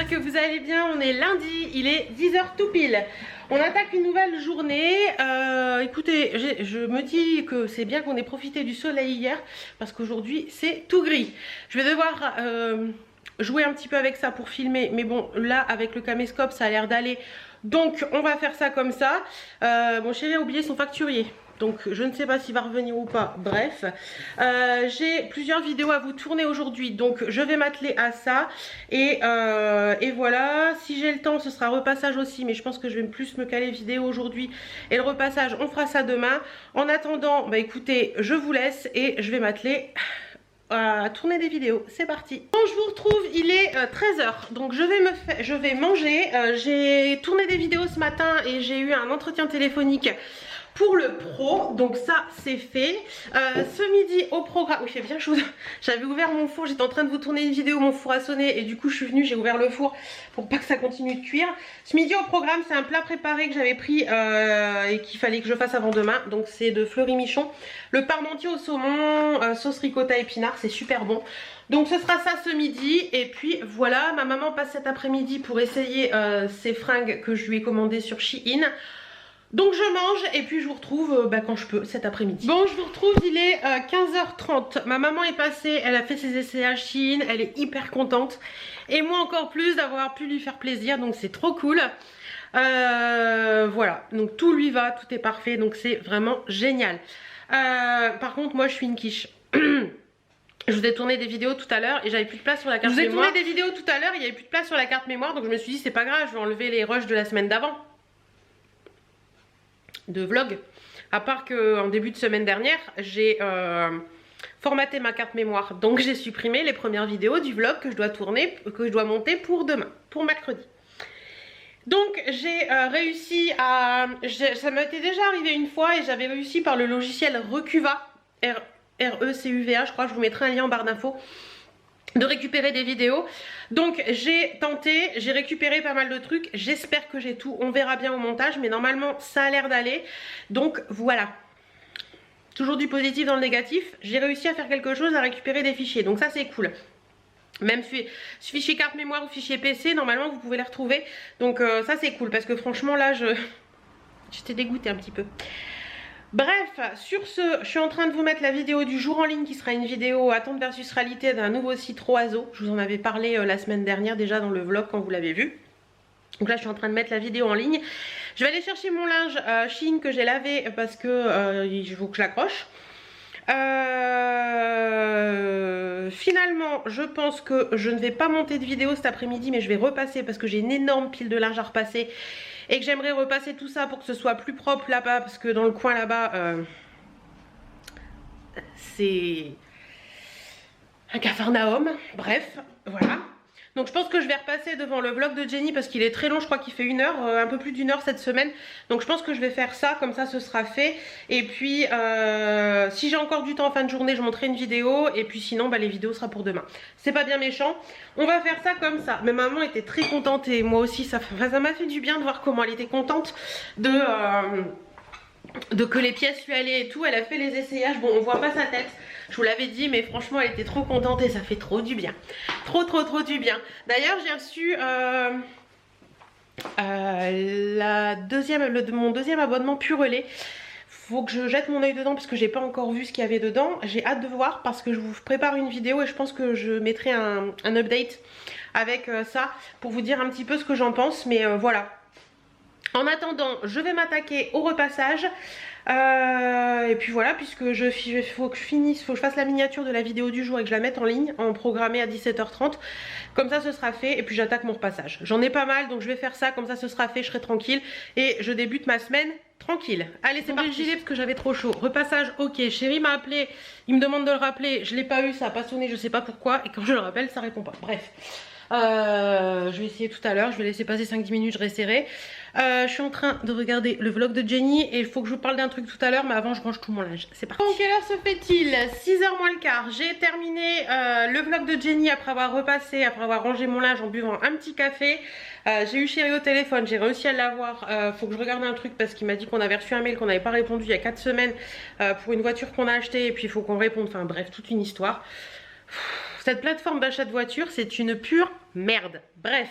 j'espère que vous allez bien. On est lundi, il est 10h tout pile. On attaque une nouvelle journée. Écoutez, je me dis que c'est bien qu'on ait profité du soleil hier, parce qu'aujourd'hui c'est tout gris. Je vais devoir jouer un petit peu avec ça pour filmer, mais bon, là avec le caméscope ça a l'air d'aller. Donc on va faire ça comme ça. Mon chéri a oublié son facturier, donc je ne sais pas s'il va revenir ou pas. Bref, j'ai plusieurs vidéos à vous tourner aujourd'hui, donc je vais m'atteler à ça. Et voilà, si j'ai le temps ce sera repassage aussi, mais je pense que je vais plus me caler vidéo aujourd'hui. Et le repassage on fera ça demain. En attendant, bah écoutez, je vous laisse et je vais m'atteler à tourner des vidéos. C'est parti. Bon, je vous retrouve, il est 13h, donc je vais manger. J'ai tourné des vidéos ce matin et j'ai eu un entretien téléphonique pour le pro, donc ça c'est fait. Ce midi au programme, oui il fait bien chaud, j'avais ouvert mon four, j'étais en train de vous tourner une vidéo, mon four a sonné et du coup je suis venue, j'ai ouvert le four pour pas que ça continue de cuire. Ce midi au programme c'est un plat préparé que j'avais pris et qu'il fallait que je fasse avant demain, donc c'est de Fleury-Michon, le parmentier au saumon, sauce ricotta épinard, c'est super bon. Donc ce sera ça ce midi. Et puis voilà, ma maman passe cet après-midi pour essayer ses fringues que je lui ai commandées sur Shein. Donc je mange et puis je vous retrouve quand je peux cet après-midi. Bon, je vous retrouve, il est 15h30. Ma maman est passée, elle a fait ses essais à Shein, elle est hyper contente. Et moi encore plus d'avoir pu lui faire plaisir, donc c'est trop cool. Voilà, donc tout lui va, tout est parfait, donc c'est vraiment génial. Par contre, moi je suis une quiche. Je vous ai tourné des vidéos tout à l'heure et j'avais plus de place sur la carte mémoire. Je vous ai tourné des vidéos tout à l'heure, il n'y avait plus de place sur la carte mémoire, donc je me suis dit c'est pas grave, je vais enlever les rushs de la semaine d'avant. De vlog, à part que en début de semaine dernière j'ai formaté ma carte mémoire, donc j'ai supprimé les premières vidéos du vlog que je dois tourner, que je dois monter pour demain, pour mercredi. Donc j'ai réussi à, ça m'était déjà arrivé une fois et j'avais réussi par le logiciel Recuva, R-E-C-U-V-A je crois, je vous mettrai un lien en barre d'infos, de récupérer des vidéos. Donc j'ai tenté, j'ai récupéré pas mal de trucs, j'espère que j'ai tout, on verra bien au montage, mais normalement ça a l'air d'aller. Donc voilà, toujours du positif dans le négatif, j'ai réussi à faire quelque chose, à récupérer des fichiers, donc ça c'est cool. Même fichier carte mémoire ou fichier PC, normalement vous pouvez les retrouver, donc ça c'est cool, parce que franchement là j'étais dégoûtée un petit peu. Bref, sur ce, je suis en train de vous mettre la vidéo du jour en ligne qui sera une vidéo attente versus réalité d'un nouveau site Roazo. Je vous en avais parlé la semaine dernière déjà dans le vlog quand vous l'avez vu. Donc là je suis en train de mettre la vidéo en ligne. Je vais aller chercher mon linge Shein que j'ai lavé parce que il faut que je l'accroche. Finalement je pense que je ne vais pas monter de vidéo cet après-midi, mais je vais repasser parce que j'ai une énorme pile de linge à repasser et que j'aimerais repasser tout ça pour que ce soit plus propre là-bas, parce que dans le coin là-bas c'est un capharnaüm. Bref, voilà. Donc je pense que je vais repasser devant le vlog de Jenny parce qu'il est très long, je crois qu'il fait 1 heure, un peu plus d'1 heure cette semaine. Donc je pense que je vais faire ça, comme ça ce sera fait. Et puis si j'ai encore du temps en fin de journée, je montrerai une vidéo. Et puis sinon les vidéos sera pour demain. C'est pas bien méchant, on va faire ça comme ça. Mais maman était très contente et moi aussi, ça m'a fait du bien de voir comment elle était contente de que les pièces lui allaient et tout. Elle a fait les essayages, bon on voit pas sa tête, je vous l'avais dit, mais franchement elle était trop contente et ça fait trop du bien, trop du bien. D'ailleurs j'ai reçu mon deuxième abonnement Purelay. Faut que je jette mon œil dedans parce que j'ai pas encore vu ce qu'il y avait dedans. J'ai hâte de voir parce que je vous prépare une vidéo et je pense que je mettrai un update avec ça pour vous dire un petit peu ce que j'en pense, mais voilà. En attendant, je vais m'attaquer au repassage. Et puis voilà, puisque faut que je fasse la miniature de la vidéo du jour et que je la mette en ligne, en programmé à 17h30. Comme ça ce sera fait et puis j'attaque mon repassage. J'en ai pas mal donc je vais faire ça, comme ça ce sera fait, je serai tranquille. Et je débute ma semaine tranquille. Allez c'est parti. Le gilet parce que j'avais trop chaud. Repassage, ok, chéri m'a appelé, il me demande de le rappeler, je l'ai pas eu, ça a pas sonné, je sais pas pourquoi. Et quand je le rappelle ça répond pas, bref. Je vais essayer tout à l'heure, je vais laisser passer 5-10 minutes, je réessayerai. Je suis en train de regarder le vlog de Jenny et il faut que je vous parle d'un truc tout à l'heure, mais avant je range tout mon linge. C'est parti. Donc quelle heure se fait-il? 6h moins le quart. J'ai terminé le vlog de Jenny après avoir repassé, après avoir rangé mon linge en buvant un petit café. J'ai eu chéri au téléphone, j'ai réussi à l'avoir. Faut que je regarde un truc parce qu'il m'a dit qu'on avait reçu un mail qu'on n'avait pas répondu il y a 4 semaines pour une voiture qu'on a achetée et puis il faut qu'on réponde. Enfin bref, toute une histoire. Cette plateforme d'achat de voiture, c'est une pure merde. Bref,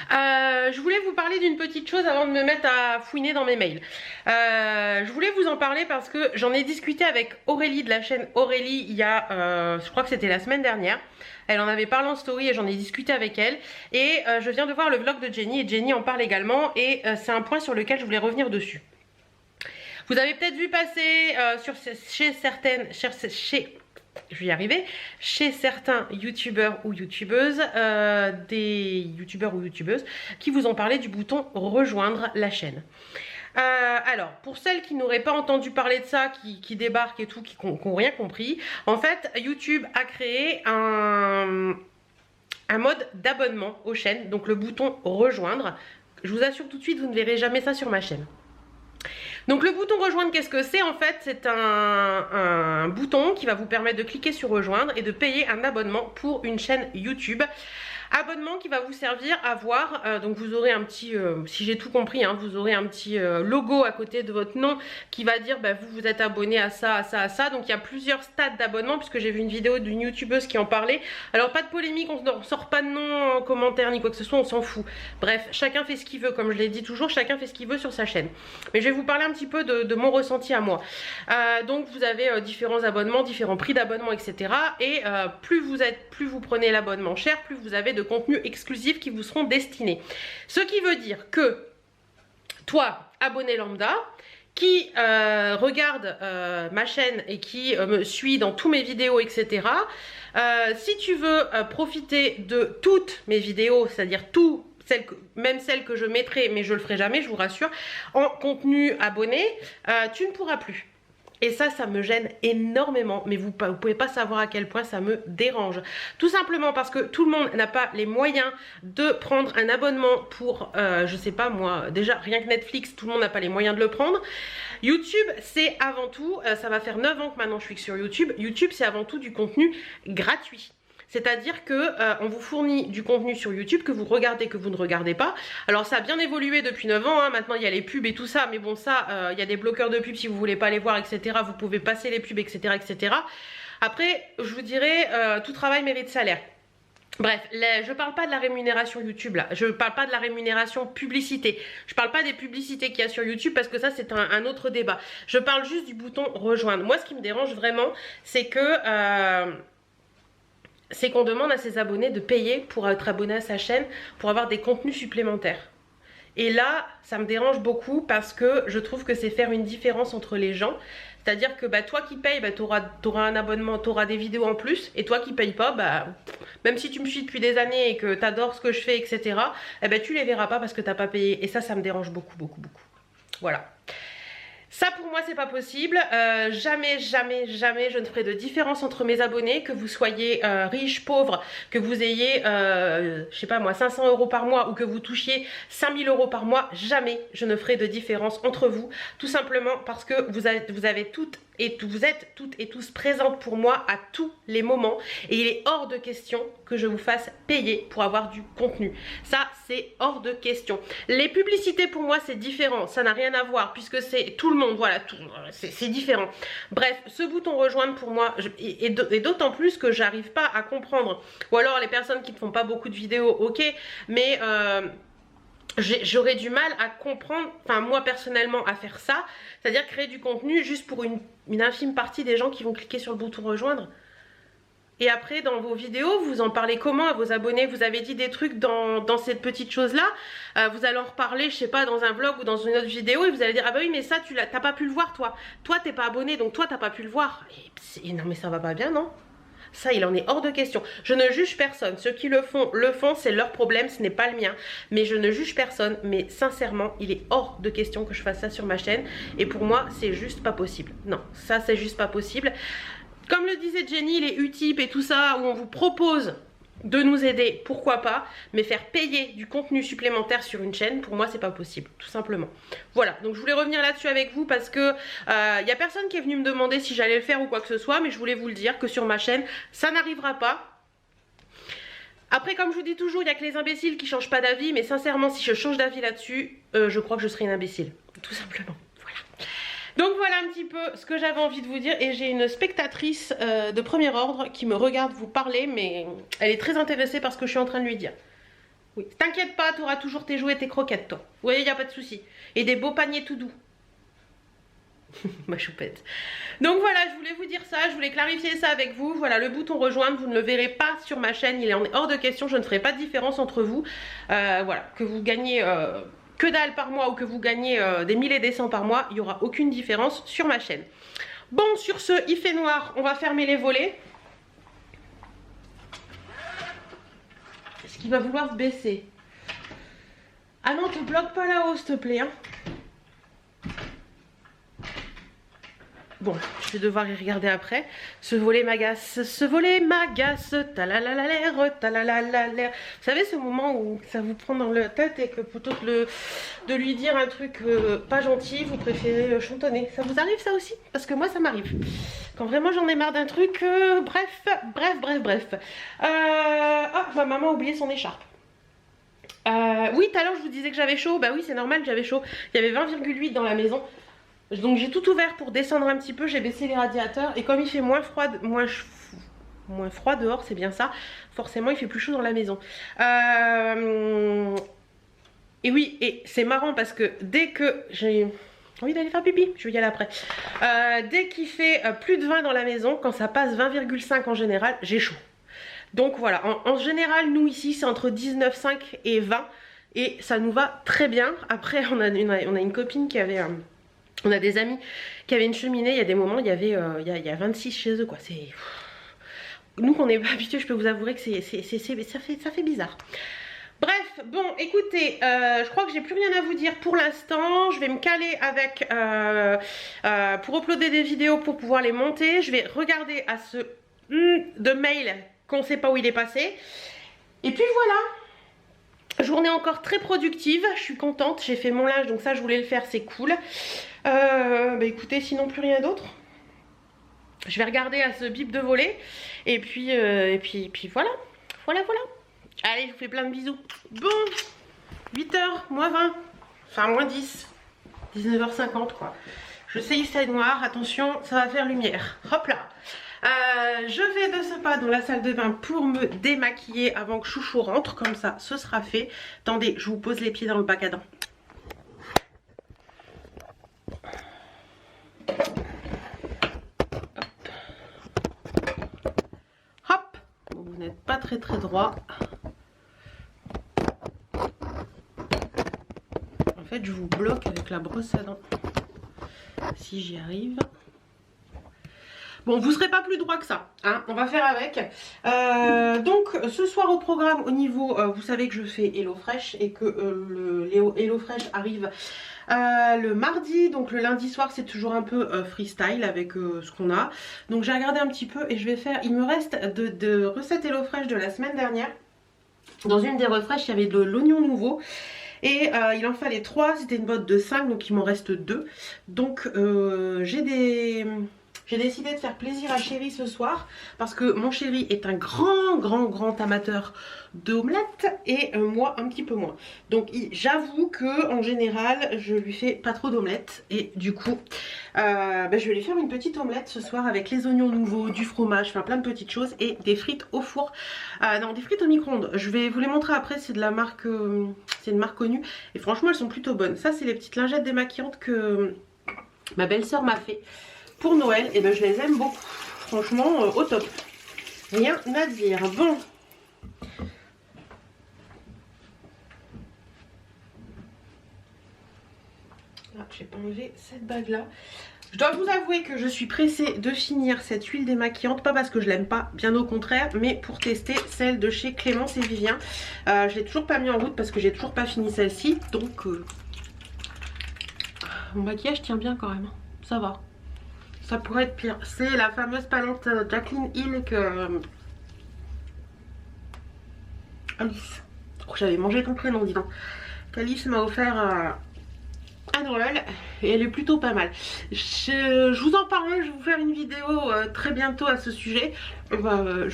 Je voulais vous parler d'une petite chose avant de me mettre à fouiner dans mes mails. Je voulais vous en parler parce que j'en ai discuté avec Aurélie de la chaîne Aurélie il y a, je crois que c'était la semaine dernière. Elle en avait parlé en story et j'en ai discuté avec elle. Et je viens de voir le vlog de Jenny et Jenny en parle également. Et c'est un point sur lequel je voulais revenir dessus. Vous avez peut-être vu passer je vais y arriver, chez certains youtubeurs ou youtubeuses, des youtubeurs ou youtubeuses qui vous ont parlé du bouton rejoindre la chaîne. Alors, pour celles qui n'auraient pas entendu parler de ça, qui débarquent et tout, qui n'ont rien compris, en fait, YouTube a créé un mode d'abonnement aux chaînes, donc le bouton rejoindre. Je vous assure tout de suite, vous ne verrez jamais ça sur ma chaîne. Donc le bouton rejoindre, qu'est-ce que c'est? En fait, c'est un bouton qui va vous permettre de cliquer sur rejoindre et de payer un abonnement pour une chaîne YouTube. Abonnement qui va vous servir à voir, donc vous aurez un petit, si j'ai tout compris, hein, vous aurez un petit logo à côté de votre nom qui va dire bah, vous êtes abonné à ça, à ça, à ça. Donc il y a plusieurs stades d'abonnement puisque j'ai vu une vidéo d'une youtubeuse qui en parlait. Alors pas de polémique, on ne sort pas de nom en commentaire ni quoi que ce soit, on s'en fout. Bref, chacun fait ce qu'il veut, comme je l'ai dit toujours, chacun fait ce qu'il veut sur sa chaîne. Mais je vais vous parler un petit peu de mon ressenti à moi. Donc vous avez différents abonnements, différents prix d'abonnement, etc. Et plus vous prenez l'abonnement cher, plus vous avez de contenus exclusifs qui vous seront destinés. Ce qui veut dire que toi, abonné lambda, qui regarde ma chaîne et qui me suit dans tous mes vidéos, etc. Si tu veux profiter de toutes mes vidéos, c'est-à-dire même celles que je mettrai, mais je le ferai jamais, je vous rassure, en contenu abonné, tu ne pourras plus. Et ça me gêne énormément, mais vous pouvez pas savoir à quel point ça me dérange. Tout simplement parce que tout le monde n'a pas les moyens de prendre un abonnement pour, je sais pas moi, déjà rien que Netflix, tout le monde n'a pas les moyens de le prendre. YouTube, c'est avant tout, ça va faire 9 ans que maintenant je suis sur YouTube, YouTube c'est avant tout du contenu gratuit. C'est-à-dire que on vous fournit du contenu sur YouTube que vous regardez, que vous ne regardez pas. Alors ça a bien évolué depuis 9 ans, hein. Maintenant il y a les pubs et tout ça, mais bon ça, il y a des bloqueurs de pubs si vous voulez pas les voir, etc. Vous pouvez passer les pubs, etc. etc. Après, je vous dirais, tout travail mérite salaire. Bref, je parle pas de la rémunération YouTube là, je parle pas de la rémunération publicité, je parle pas des publicités qu'il y a sur YouTube parce que ça c'est un autre débat. Je parle juste du bouton rejoindre. Moi ce qui me dérange vraiment, c'est que... c'est qu'on demande à ses abonnés de payer pour être abonné à sa chaîne, pour avoir des contenus supplémentaires. Et là, ça me dérange beaucoup parce que je trouve que c'est faire une différence entre les gens. C'est-à-dire que bah, toi qui payes, bah, tu auras un abonnement, tu auras des vidéos en plus. Et toi qui payes pas, bah, même si tu me suis depuis des années et que tu adores ce que je fais, etc., eh ben, tu les verras pas parce que tu n'as pas payé. Et ça me dérange beaucoup, beaucoup, beaucoup. Voilà. Ça pour moi c'est pas possible, jamais je ne ferai de différence entre mes abonnés, que vous soyez riche, pauvre, que vous ayez je sais pas moi 500 € par mois ou que vous touchiez 5000 € par mois, jamais je ne ferai de différence entre vous, tout simplement parce que vous avez toutes et vous êtes toutes et tous présentes pour moi à tous les moments et il est hors de question que je vous fasse payer pour avoir du contenu. Ça c'est hors de question. Les publicités pour moi c'est différent, ça n'a rien à voir puisque c'est tout le monde, voilà, c'est différent. Bref, ce bouton rejoindre pour moi, et d'autant plus que j'arrive pas à comprendre, ou alors les personnes qui ne font pas beaucoup de vidéos, ok, mais... j'aurais du mal à comprendre, enfin moi personnellement à faire ça, c'est-à-dire créer du contenu juste pour une infime partie des gens qui vont cliquer sur le bouton rejoindre. Et après dans vos vidéos, vous en parlez comment à vos abonnés? Vous avez dit des trucs dans cette petite chose là, vous allez en reparler, je sais pas, dans un vlog ou dans une autre vidéo et vous allez dire ah bah oui mais ça t'as pas pu le voir toi t'es pas abonné donc toi t'as pas pu le voir. Et non mais ça va pas bien non? Ça, il en est hors de question. Je ne juge personne. Ceux qui le font, c'est leur problème, ce n'est pas le mien. Mais je ne juge personne. Mais sincèrement, il est hors de question que je fasse ça sur ma chaîne. Et pour moi, c'est juste pas possible. Non, ça, c'est juste pas possible. Comme le disait Jenny, les Utip et tout ça, où on vous propose de nous aider, pourquoi pas, mais faire payer du contenu supplémentaire sur une chaîne, pour moi c'est pas possible, tout simplement. Voilà, donc je voulais revenir là-dessus avec vous parce que y a personne qui est venu me demander si j'allais le faire ou quoi que ce soit, mais je voulais vous le dire que sur ma chaîne, ça n'arrivera pas. Après, comme je vous dis toujours, il n'y a que les imbéciles qui changent pas d'avis, mais sincèrement, si je change d'avis là-dessus, je crois que je serai une imbécile, tout simplement. Donc voilà un petit peu ce que j'avais envie de vous dire et j'ai une spectatrice de premier ordre qui me regarde vous parler mais elle est très intéressée par ce que je suis en train de lui dire. Oui. T'inquiète pas, tu auras toujours tes jouets et tes croquettes, toi. Oui, il n'y a pas de souci. Et des beaux paniers tout doux. Ma choupette. Donc voilà, je voulais vous dire ça, je voulais clarifier ça avec vous. Voilà, le bouton rejoindre, vous ne le verrez pas sur ma chaîne, il est hors de question, je ne ferai pas de différence entre vous. Voilà, que vous gagnez que dalle par mois ou que vous gagnez des 1000 et des cents par mois, il n'y aura aucune différence sur ma chaîne. Bon, sur ce, il fait noir, on va fermer les volets. Est-ce qu'il va vouloir se baisser? Ah non, te bloque pas là-haut, s'il te plaît, hein. Bon, je vais devoir y regarder après. Ce volet m'agace, ce volet m'agace. Talalalalaire, talalalalaire. Vous savez ce moment où ça vous prend dans la tête et que plutôt que de lui dire un truc pas gentil, vous préférez chantonner. Ça vous arrive ça aussi? Parce que moi ça m'arrive. Quand vraiment j'en ai marre d'un truc, bref. Ah, ma maman a oublié son écharpe. Oui, tout à l'heure je vous disais que j'avais chaud. Bah oui, c'est normal, j'avais chaud. Il y avait 20,8 dans la maison. Donc j'ai tout ouvert pour descendre un petit peu, j'ai baissé les radiateurs et comme il fait moins froid dehors, c'est bien ça, forcément il fait plus chaud dans la maison. Et oui, et c'est marrant parce que dès que j'ai envie d'aller faire pipi, je vais y aller après. Dès qu'il fait plus de 20 dans la maison, quand ça passe 20,5 en général, j'ai chaud. Donc voilà, en général nous ici c'est entre 19,5 et 20 et ça nous va très bien. Après on a une copine qui avait... on a des amis qui avaient une cheminée, il y a des moments, il y a 26 chez eux, quoi. C'est... Nous, qu'on n'est pas habitués, je peux vous avouer que ça fait bizarre. Bref, bon, écoutez, je crois que j'ai plus rien à vous dire pour l'instant. Je vais me caler avec, pour uploader des vidéos, pour pouvoir les monter. Je vais regarder à ce de mail qu'on ne sait pas où il est passé. Et puis voilà. Journée encore très productive, je suis contente, j'ai fait mon linge donc ça je voulais le faire, c'est cool. Bah écoutez, sinon plus rien d'autre. Je vais regarder à ce bip de volet et puis voilà. Voilà. Allez, je vous fais plein de bisous. Bon, 8h, moins 20, enfin moins 10, 19h50 quoi. Je sais il fait noir, attention, ça va faire lumière. Hop là. Je vais de ce pas dans la salle de bain pour me démaquiller avant que Chouchou rentre, comme ça ce sera fait. Attendez, je vous pose les pieds dans le bac à dents. Hop, vous n'êtes pas très droit. En fait je vous bloque avec la brosse à dents si j'y arrive. Bon, vous serez pas plus droit que ça, hein, on va faire avec. Donc ce soir au programme au niveau, vous savez que je fais HelloFresh et que le HelloFresh arrive le mardi. Donc le lundi soir c'est toujours un peu freestyle avec ce qu'on a. Donc j'ai regardé un petit peu et je vais faire, il me reste de recettes HelloFresh de la semaine dernière. Dans une des refresh il y avait de l'oignon nouveau. Et il en fallait 3, c'était une boîte de 5 donc il m'en reste 2. Donc j'ai décidé de faire plaisir à Chéri ce soir parce que mon chéri est un grand amateur d'omelette et moi un petit peu moins. Donc j'avoue que en général je lui fais pas trop d'omelette et du coup je vais lui faire une petite omelette ce soir avec les oignons nouveaux, du fromage, enfin plein de petites choses et des frites au four. Non, des frites au micro-ondes. Je vais vous les montrer après, c'est de la marque, c'est une marque connue et franchement elles sont plutôt bonnes. Ça c'est les petites lingettes démaquillantes que ma belle-sœur m'a fait pour Noël et ben je les aime beaucoup, franchement au top, rien à dire. Bon, ah, j'ai pas enlevé cette bague là. Je dois vous avouer que je suis pressée de finir cette huile démaquillante, pas parce que je l'aime pas, bien au contraire, mais pour tester celle de chez Clémence et Vivien. Je l'ai toujours pas mis en route parce que j'ai toujours pas fini celle-ci, donc mon maquillage tient bien quand même, ça va. Ça pourrait être pire. C'est la fameuse palette Jaclyn Hill que Alice, oh, j'avais mangé ton prénom dis donc, qu'Alice m'a offert à Noël et elle est plutôt pas mal. Je vous en parlerai, je vais vous faire une vidéo très bientôt à ce sujet. Je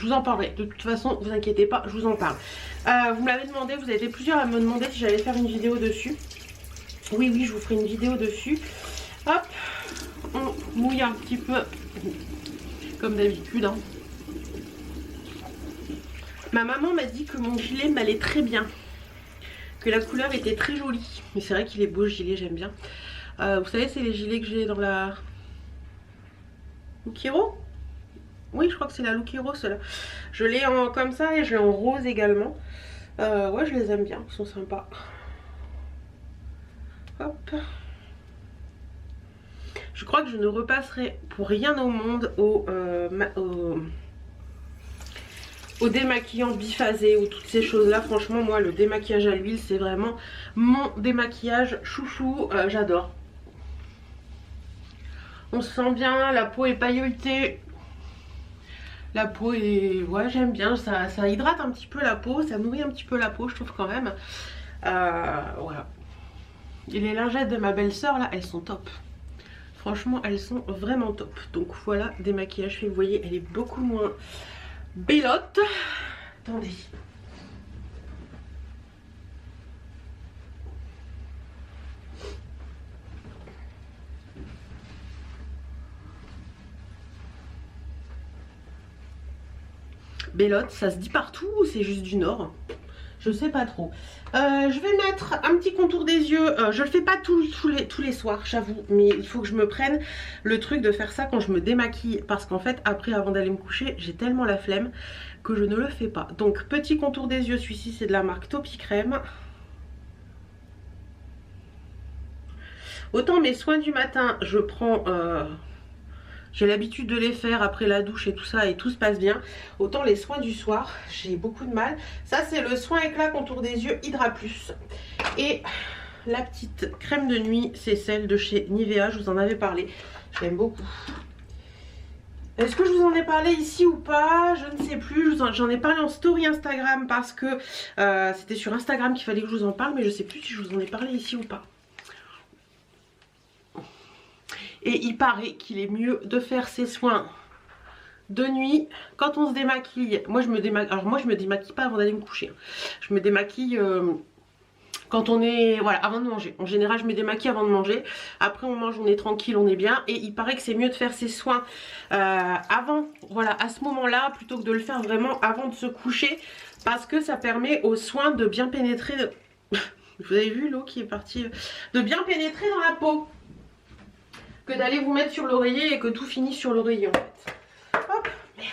vous en parlerai, de toute façon vous inquiétez pas, je vous en parle. Vous me l'avez demandé, vous avez été plusieurs à me demander si j'allais faire une vidéo dessus. Oui, je vous ferai une vidéo dessus. Hop, on mouille un petit peu comme d'habitude, hein. Ma maman m'a dit que mon gilet m'allait très bien. que la couleur était très jolie. Mais c'est vrai qu'il est beau ce gilet, j'aime bien. Vous savez, c'est les gilets que j'ai dans la Look Hero. Oui, je crois que c'est la Look Hero, celle-là. Je l'ai en comme ça et je l'ai en rose également. Ouais, je les aime bien, ils sont sympas. Hop. Je crois que je ne repasserai pour rien au monde au démaquillant biphasé ou toutes ces choses là. Franchement, moi le démaquillage à l'huile c'est vraiment mon démaquillage chouchou, j'adore. On se sent bien, la peau est pailletée. La peau est... ouais, j'aime bien, ça hydrate un petit peu la peau, ça nourrit un petit peu la peau, je trouve quand même. Voilà. Et les lingettes de ma belle-sœur là, elles sont top. Franchement, elles sont vraiment top. Donc voilà, démaquillage fait, vous voyez, elle est beaucoup moins bellotte. Attendez. Bellotte, ça se dit partout ou c'est juste du nord? Je sais pas trop. Je vais mettre un petit contour des yeux. Je le fais pas tous les soirs, j'avoue. Mais il faut que je me prenne le truc de faire ça quand je me démaquille. Parce qu'en fait, après, avant d'aller me coucher, j'ai tellement la flemme que je ne le fais pas. Donc, petit contour des yeux. Celui-ci, c'est de la marque Topicrème. Autant mes soins du matin, je prends... j'ai l'habitude de les faire après la douche et tout ça et tout se passe bien. Autant les soins du soir, j'ai beaucoup de mal. Ça c'est le soin éclat contour des yeux Hydra Plus. Et la petite crème de nuit, c'est celle de chez Nivea, je vous en avais parlé. Je l'aime beaucoup. Est-ce que je vous en ai parlé ici ou pas? Je ne sais plus. J'en ai parlé en story Instagram parce que c'était sur Instagram qu'il fallait que je vous en parle. Mais je ne sais plus si je vous en ai parlé ici ou pas. Et il paraît qu'il est mieux de faire ses soins de nuit quand on se démaquille. Moi je me démaquille, alors moi je me démaquille pas avant d'aller me coucher. Je me démaquille quand on est, voilà, avant de manger. En général je me démaquille avant de manger. Après on mange, on est tranquille, on est bien. Et il paraît que c'est mieux de faire ses soins avant, voilà, à ce moment-là, plutôt que de le faire vraiment avant de se coucher. Parce que ça permet aux soins de bien pénétrer. Vous avez vu l'eau qui est partie, de bien pénétrer dans la peau. Que d'aller vous mettre sur l'oreiller et que tout finisse sur l'oreiller en fait. Hop, merde.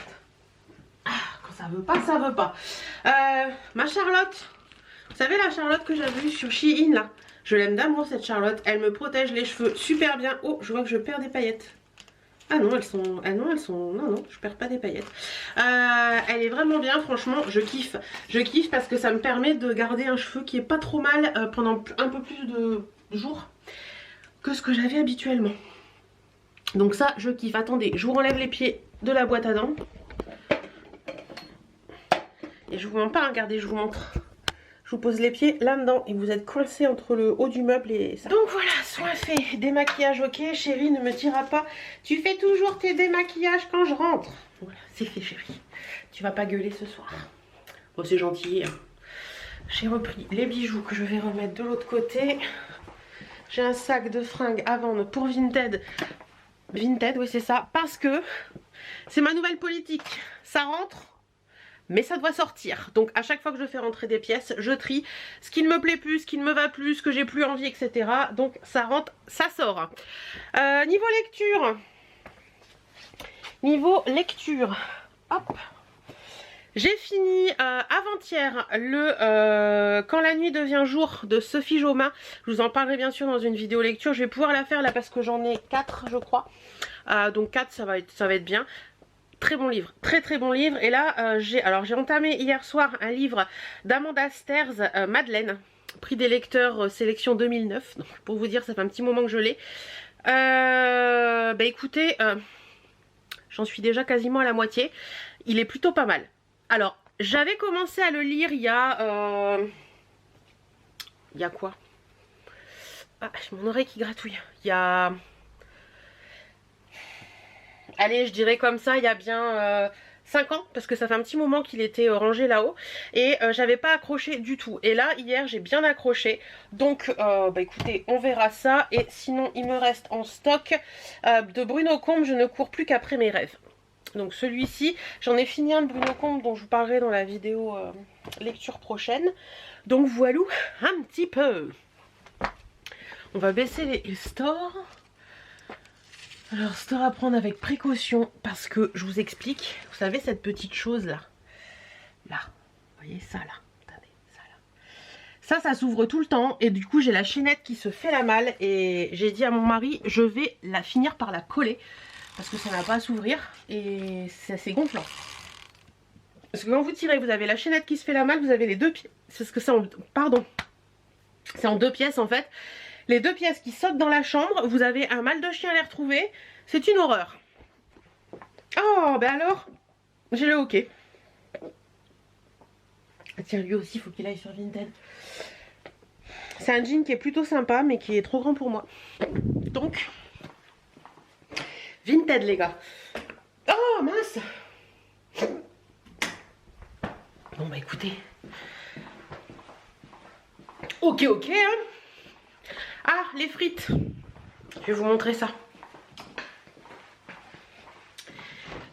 Ah, quand ça veut pas, ça veut pas. Ma Charlotte. Vous savez la Charlotte que j'avais vue sur Shein là? Je l'aime d'amour cette Charlotte. Elle me protège les cheveux super bien. Oh, je vois que je perds des paillettes. Ah non, elles sont... ah non, elles sont... non, non, je perds pas des paillettes. Elle est vraiment bien, franchement, je kiffe. Je kiffe parce que ça me permet de garder un cheveu qui est pas trop mal pendant un peu plus de jours que ce que j'avais habituellement. Donc ça, je kiffe. Attendez, je vous enlève les pieds de la boîte à dents. Et je vous montre pas, regardez, je vous montre. Je vous pose les pieds là-dedans et vous êtes coincés entre le haut du meuble et ça. Donc voilà, soin fait, démaquillage ok. Chérie ne me dira pas, tu fais toujours tes démaquillages quand je rentre. Voilà, c'est fait chérie. Tu vas pas gueuler ce soir. Bon, c'est gentil. Hein. J'ai repris les bijoux que je vais remettre de l'autre côté. J'ai un sac de fringues à vendre pour Vinted. Vinted, oui c'est ça, parce que c'est ma nouvelle politique. Ça rentre, mais ça doit sortir. Donc à chaque fois que je fais rentrer des pièces, je trie ce qui ne me plaît plus, ce qui ne me va plus, ce que j'ai plus envie, etc. Donc ça rentre, ça sort. Niveau lecture, hop. J'ai fini avant-hier le Quand la nuit devient jour de Sophie Jomain. Je vous en parlerai bien sûr dans une vidéo lecture. Je vais pouvoir la faire là parce que j'en ai 4 je crois. Donc 4 ça va être bien. Très bon livre, très très bon livre. Et là j'ai entamé hier soir un livre d'Amanda Stairs, Madeleine. Prix des lecteurs sélection 2009. Donc pour vous dire ça fait un petit moment que je l'ai. Bah écoutez, j'en suis déjà quasiment à la moitié. Il est plutôt pas mal. Alors, j'avais commencé à le lire il y a... il y a quoi? Ah, j'ai mon oreille qui gratouille. Il y a... allez, je dirais comme ça, il y a bien 5 ans. Parce que ça fait un petit moment qu'il était rangé là-haut. Et j'avais pas accroché du tout. Et là, hier, j'ai bien accroché. Donc, bah écoutez, on verra ça. Et sinon, il me reste en stock de Bruno Combe, Je ne cours plus qu'après mes rêves. Donc celui-ci, j'en ai fini un de Bruno Combe dont je vous parlerai dans la vidéo lecture prochaine. Donc voilà un petit peu. On va baisser les stores. Alors store à prendre avec précaution parce que je vous explique. Vous savez cette petite chose là. Là, vous voyez ça là. Attendez, ça là. Ça s'ouvre tout le temps et du coup j'ai la chaînette qui se fait la malle et j'ai dit à mon mari je vais la finir par la coller. Parce que ça n'a pas à s'ouvrir et c'est assez gonflant. Parce que quand vous tirez, vous avez la chaînette qui se fait la malle, vous avez les deux pieds. C'est parce que c'est en... Pardon. C'est en 2 pièces en fait. Les 2 pièces qui sautent dans la chambre, vous avez un mal de chien à les retrouver. C'est une horreur. Oh, ben alors, j'ai le hockey. Tiens, lui aussi, il faut qu'il aille sur Vinted. C'est un jean qui est plutôt sympa, mais qui est trop grand pour moi. Donc... Vinted les gars. Oh mince. Bon bah écoutez. Ok hein. Ah les frites. Je vais vous montrer ça.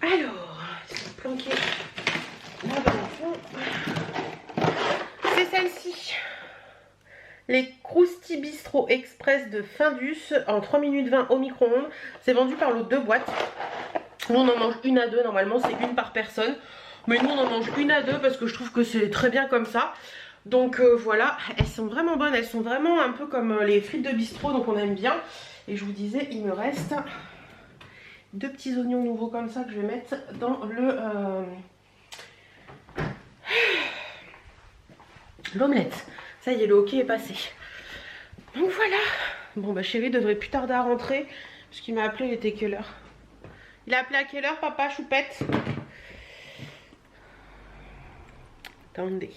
Alors, c'est planqué là dans le fond. C'est celle-ci. Les Krusty Bistro Express de Findus en 3 minutes 20 au micro-ondes. C'est vendu par l'autre 2 boîtes. Nous on en mange une à deux, normalement c'est une par personne. Mais nous on en mange une à deux parce que je trouve que c'est très bien comme ça. Donc voilà, elles sont vraiment bonnes. Elles sont vraiment un peu comme les frites de bistrot, donc on aime bien. Et je vous disais, il me reste 2 petits oignons nouveaux comme ça que je vais mettre dans le... l'omelette. Ça y est, le hockey est passé. Donc voilà. Bon bah chérie devrait plus tarder à rentrer. Parce qu'il m'a appelé, il était quelle heure? Il a appelé à quelle heure papa Choupette? Attendez.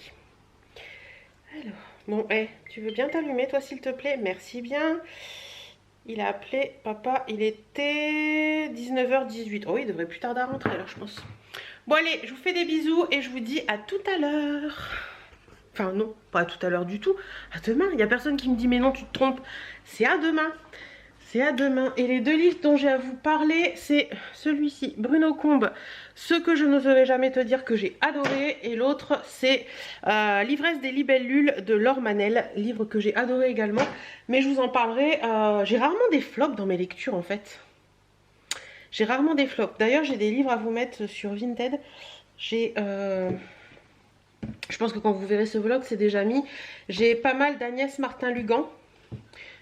Alors, bon, tu veux bien t'allumer toi s'il te plaît? Merci bien. Il a appelé papa, il était 19h18. Oh il devrait plus tarder à rentrer alors je pense. Bon allez, je vous fais des bisous et je vous dis à tout à l'heure. Enfin non, pas à tout à l'heure du tout. À demain. Il n'y a personne qui me dit mais non tu te trompes. C'est à demain. C'est à demain. Et les 2 livres dont j'ai à vous parler, c'est celui-ci, Bruno Combe, Ce que je n'oserais jamais te dire que j'ai adoré. Et l'autre c'est L'ivresse des libellules de Laure Manel, livre que j'ai adoré également. Mais je vous en parlerai. J'ai rarement des flops dans mes lectures en fait. J'ai rarement des flops. D'ailleurs j'ai des livres à vous mettre sur Vinted. J'ai... je pense que quand vous verrez ce vlog, c'est déjà mis. J'ai pas mal d'Agnès Martin-Lugan,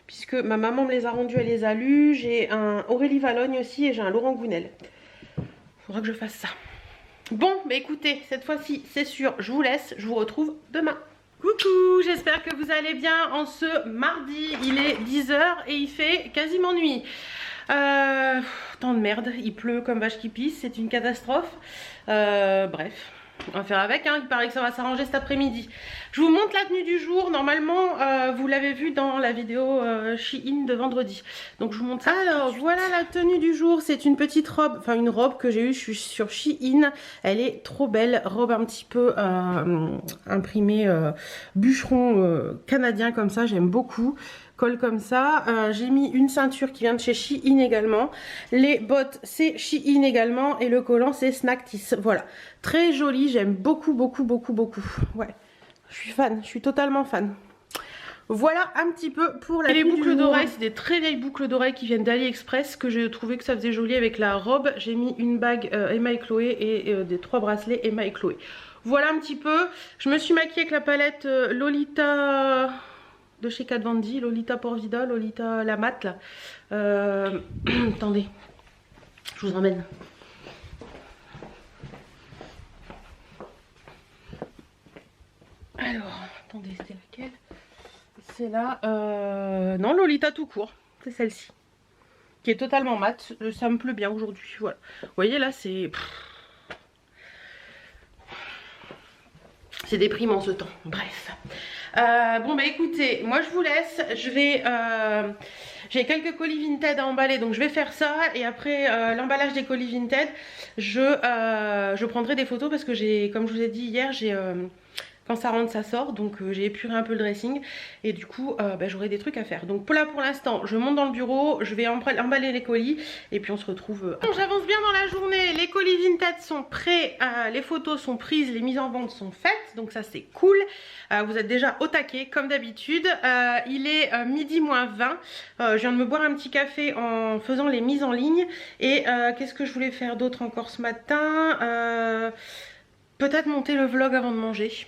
puisque ma maman me les a rendus, elle les a lus. J'ai un Aurélie Valogne aussi et j'ai un Laurent Gounel. Faudra que je fasse ça. Bon, bah écoutez, cette fois-ci, c'est sûr, je vous laisse. Je vous retrouve demain. Coucou, j'espère que vous allez bien en ce mardi. Il est 10h et il fait quasiment nuit. Temps de merde, il pleut comme vache qui pisse, c'est une catastrophe. Bref. On va faire avec, hein. Il paraît que ça va s'arranger cet après-midi. Je vous montre la tenue du jour. Normalement, vous l'avez vu dans la vidéo Shein de vendredi. Donc je vous montre ça. Alors voilà la tenue du jour. C'est une petite robe, enfin une robe que j'ai eue sur Shein. Elle est trop belle. Robe un petit peu imprimée bûcheron canadien comme ça. J'aime beaucoup. Colle comme ça. J'ai mis une ceinture qui vient de chez Shein également. Les bottes c'est Shein également et le collant c'est Snactis. Voilà, très joli, j'aime beaucoup. Ouais, je suis fan, je suis totalement fan. Voilà un petit peu pour la... Et les boucles d'oreilles, c'est des très vieilles boucles d'oreilles qui viennent d'AliExpress que j'ai trouvé que ça faisait joli avec la robe. J'ai mis une bague Emma et Chloé et des 3 bracelets Emma et Chloé. Voilà un petit peu. Je me suis maquillée avec la palette Lolita de chez Kat Von D, Lolita Porvida, Lolita la mat là. Attendez, je vous emmène. Alors, attendez, c'était laquelle? C'est là, non, Lolita tout court, c'est celle-ci. Qui est totalement mat, ça me plaît bien aujourd'hui, voilà. Vous voyez là, c'est déprimant ce temps, bref. Bon bah écoutez, moi je vous laisse, je vais... j'ai quelques colis Vinted à emballer, donc je vais faire ça. Et après l'emballage des colis Vinted, je prendrai des photos parce que j'ai, comme je vous ai dit hier, j'ai... Quand ça rentre, ça sort. Donc j'ai épuré un peu le dressing. Et du coup, j'aurai des trucs à faire. Donc pour l'instant, je monte dans le bureau. Je vais emballer les colis. Et puis on se retrouve après. J'avance bien dans la journée. Les colis Vinted sont prêts. Les photos sont prises. Les mises en vente sont faites. Donc ça, c'est cool. Vous êtes déjà au taquet, comme d'habitude. Il est midi moins 20. Je viens de me boire un petit café en faisant les mises en ligne. Et qu'est-ce que je voulais faire d'autre encore ce matin? Peut-être monter le vlog avant de manger.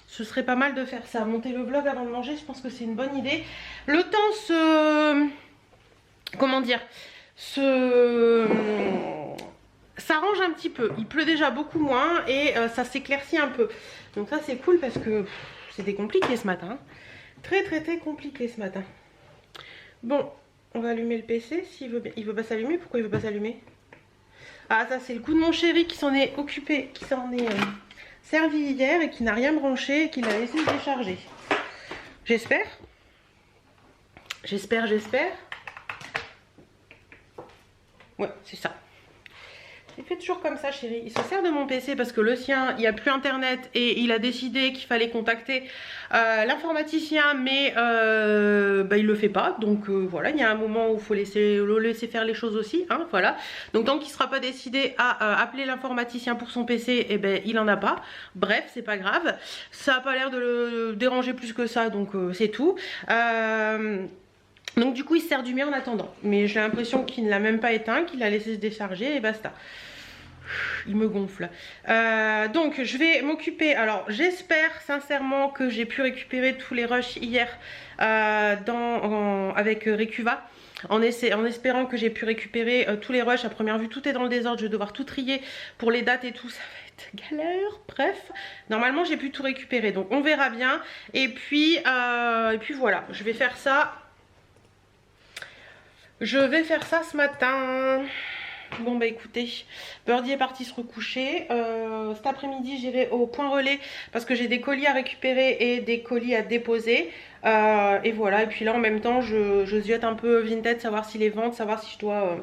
Ce serait pas mal de faire ça, monter le vlog avant de manger, je pense que c'est une bonne idée. Le temps comment dire, s'arrange un petit peu. Il pleut déjà beaucoup moins et ça s'éclaircit un peu. Donc ça c'est cool parce que c'était compliqué ce matin. Très compliqué ce matin. Bon, on va allumer le PC s'il veut bien. Il veut pas s'allumer, pourquoi il veut pas s'allumer? Ah, ça c'est le coup de mon chéri qui s'en est occupé, qui s'en est... servi hier et qui n'a rien branché et qui l'a laissé se décharger. J'espère. Ouais, c'est ça. Il fait toujours comme ça, chérie. Il se sert de mon PC parce que le sien, il n'y a plus internet et il a décidé qu'il fallait contacter l'informaticien, mais il le fait pas. Donc voilà, il y a un moment où il faut le laisser faire les choses aussi. Hein, voilà. Donc tant qu'il ne sera pas décidé à appeler l'informaticien pour son PC, eh ben, il en a pas. Bref, c'est pas grave. Ça n'a pas l'air de le déranger plus que ça, donc c'est tout. Donc du coup il se sert du mien en attendant. Mais j'ai l'impression qu'il ne l'a même pas éteint, qu'il l'a laissé se décharger et basta. Il me gonfle. Donc je vais m'occuper. Alors j'espère sincèrement que j'ai pu récupérer tous les rushs hier avec Recuva. En espérant que j'ai pu récupérer tous les rushs. À première vue tout est dans le désordre. Je vais devoir tout trier pour les dates et tout. Ça va être galère. Bref, normalement j'ai pu tout récupérer. Donc on verra bien. Et puis voilà, je vais faire ça. Je vais faire ça ce matin. Bon bah écoutez, Birdie est parti se recoucher. Cet après-midi j'irai au point relais parce que j'ai des colis à récupérer et des colis à déposer. Et voilà, et puis là en même temps je ziote un peu Vinted, savoir si les ventes, savoir si je dois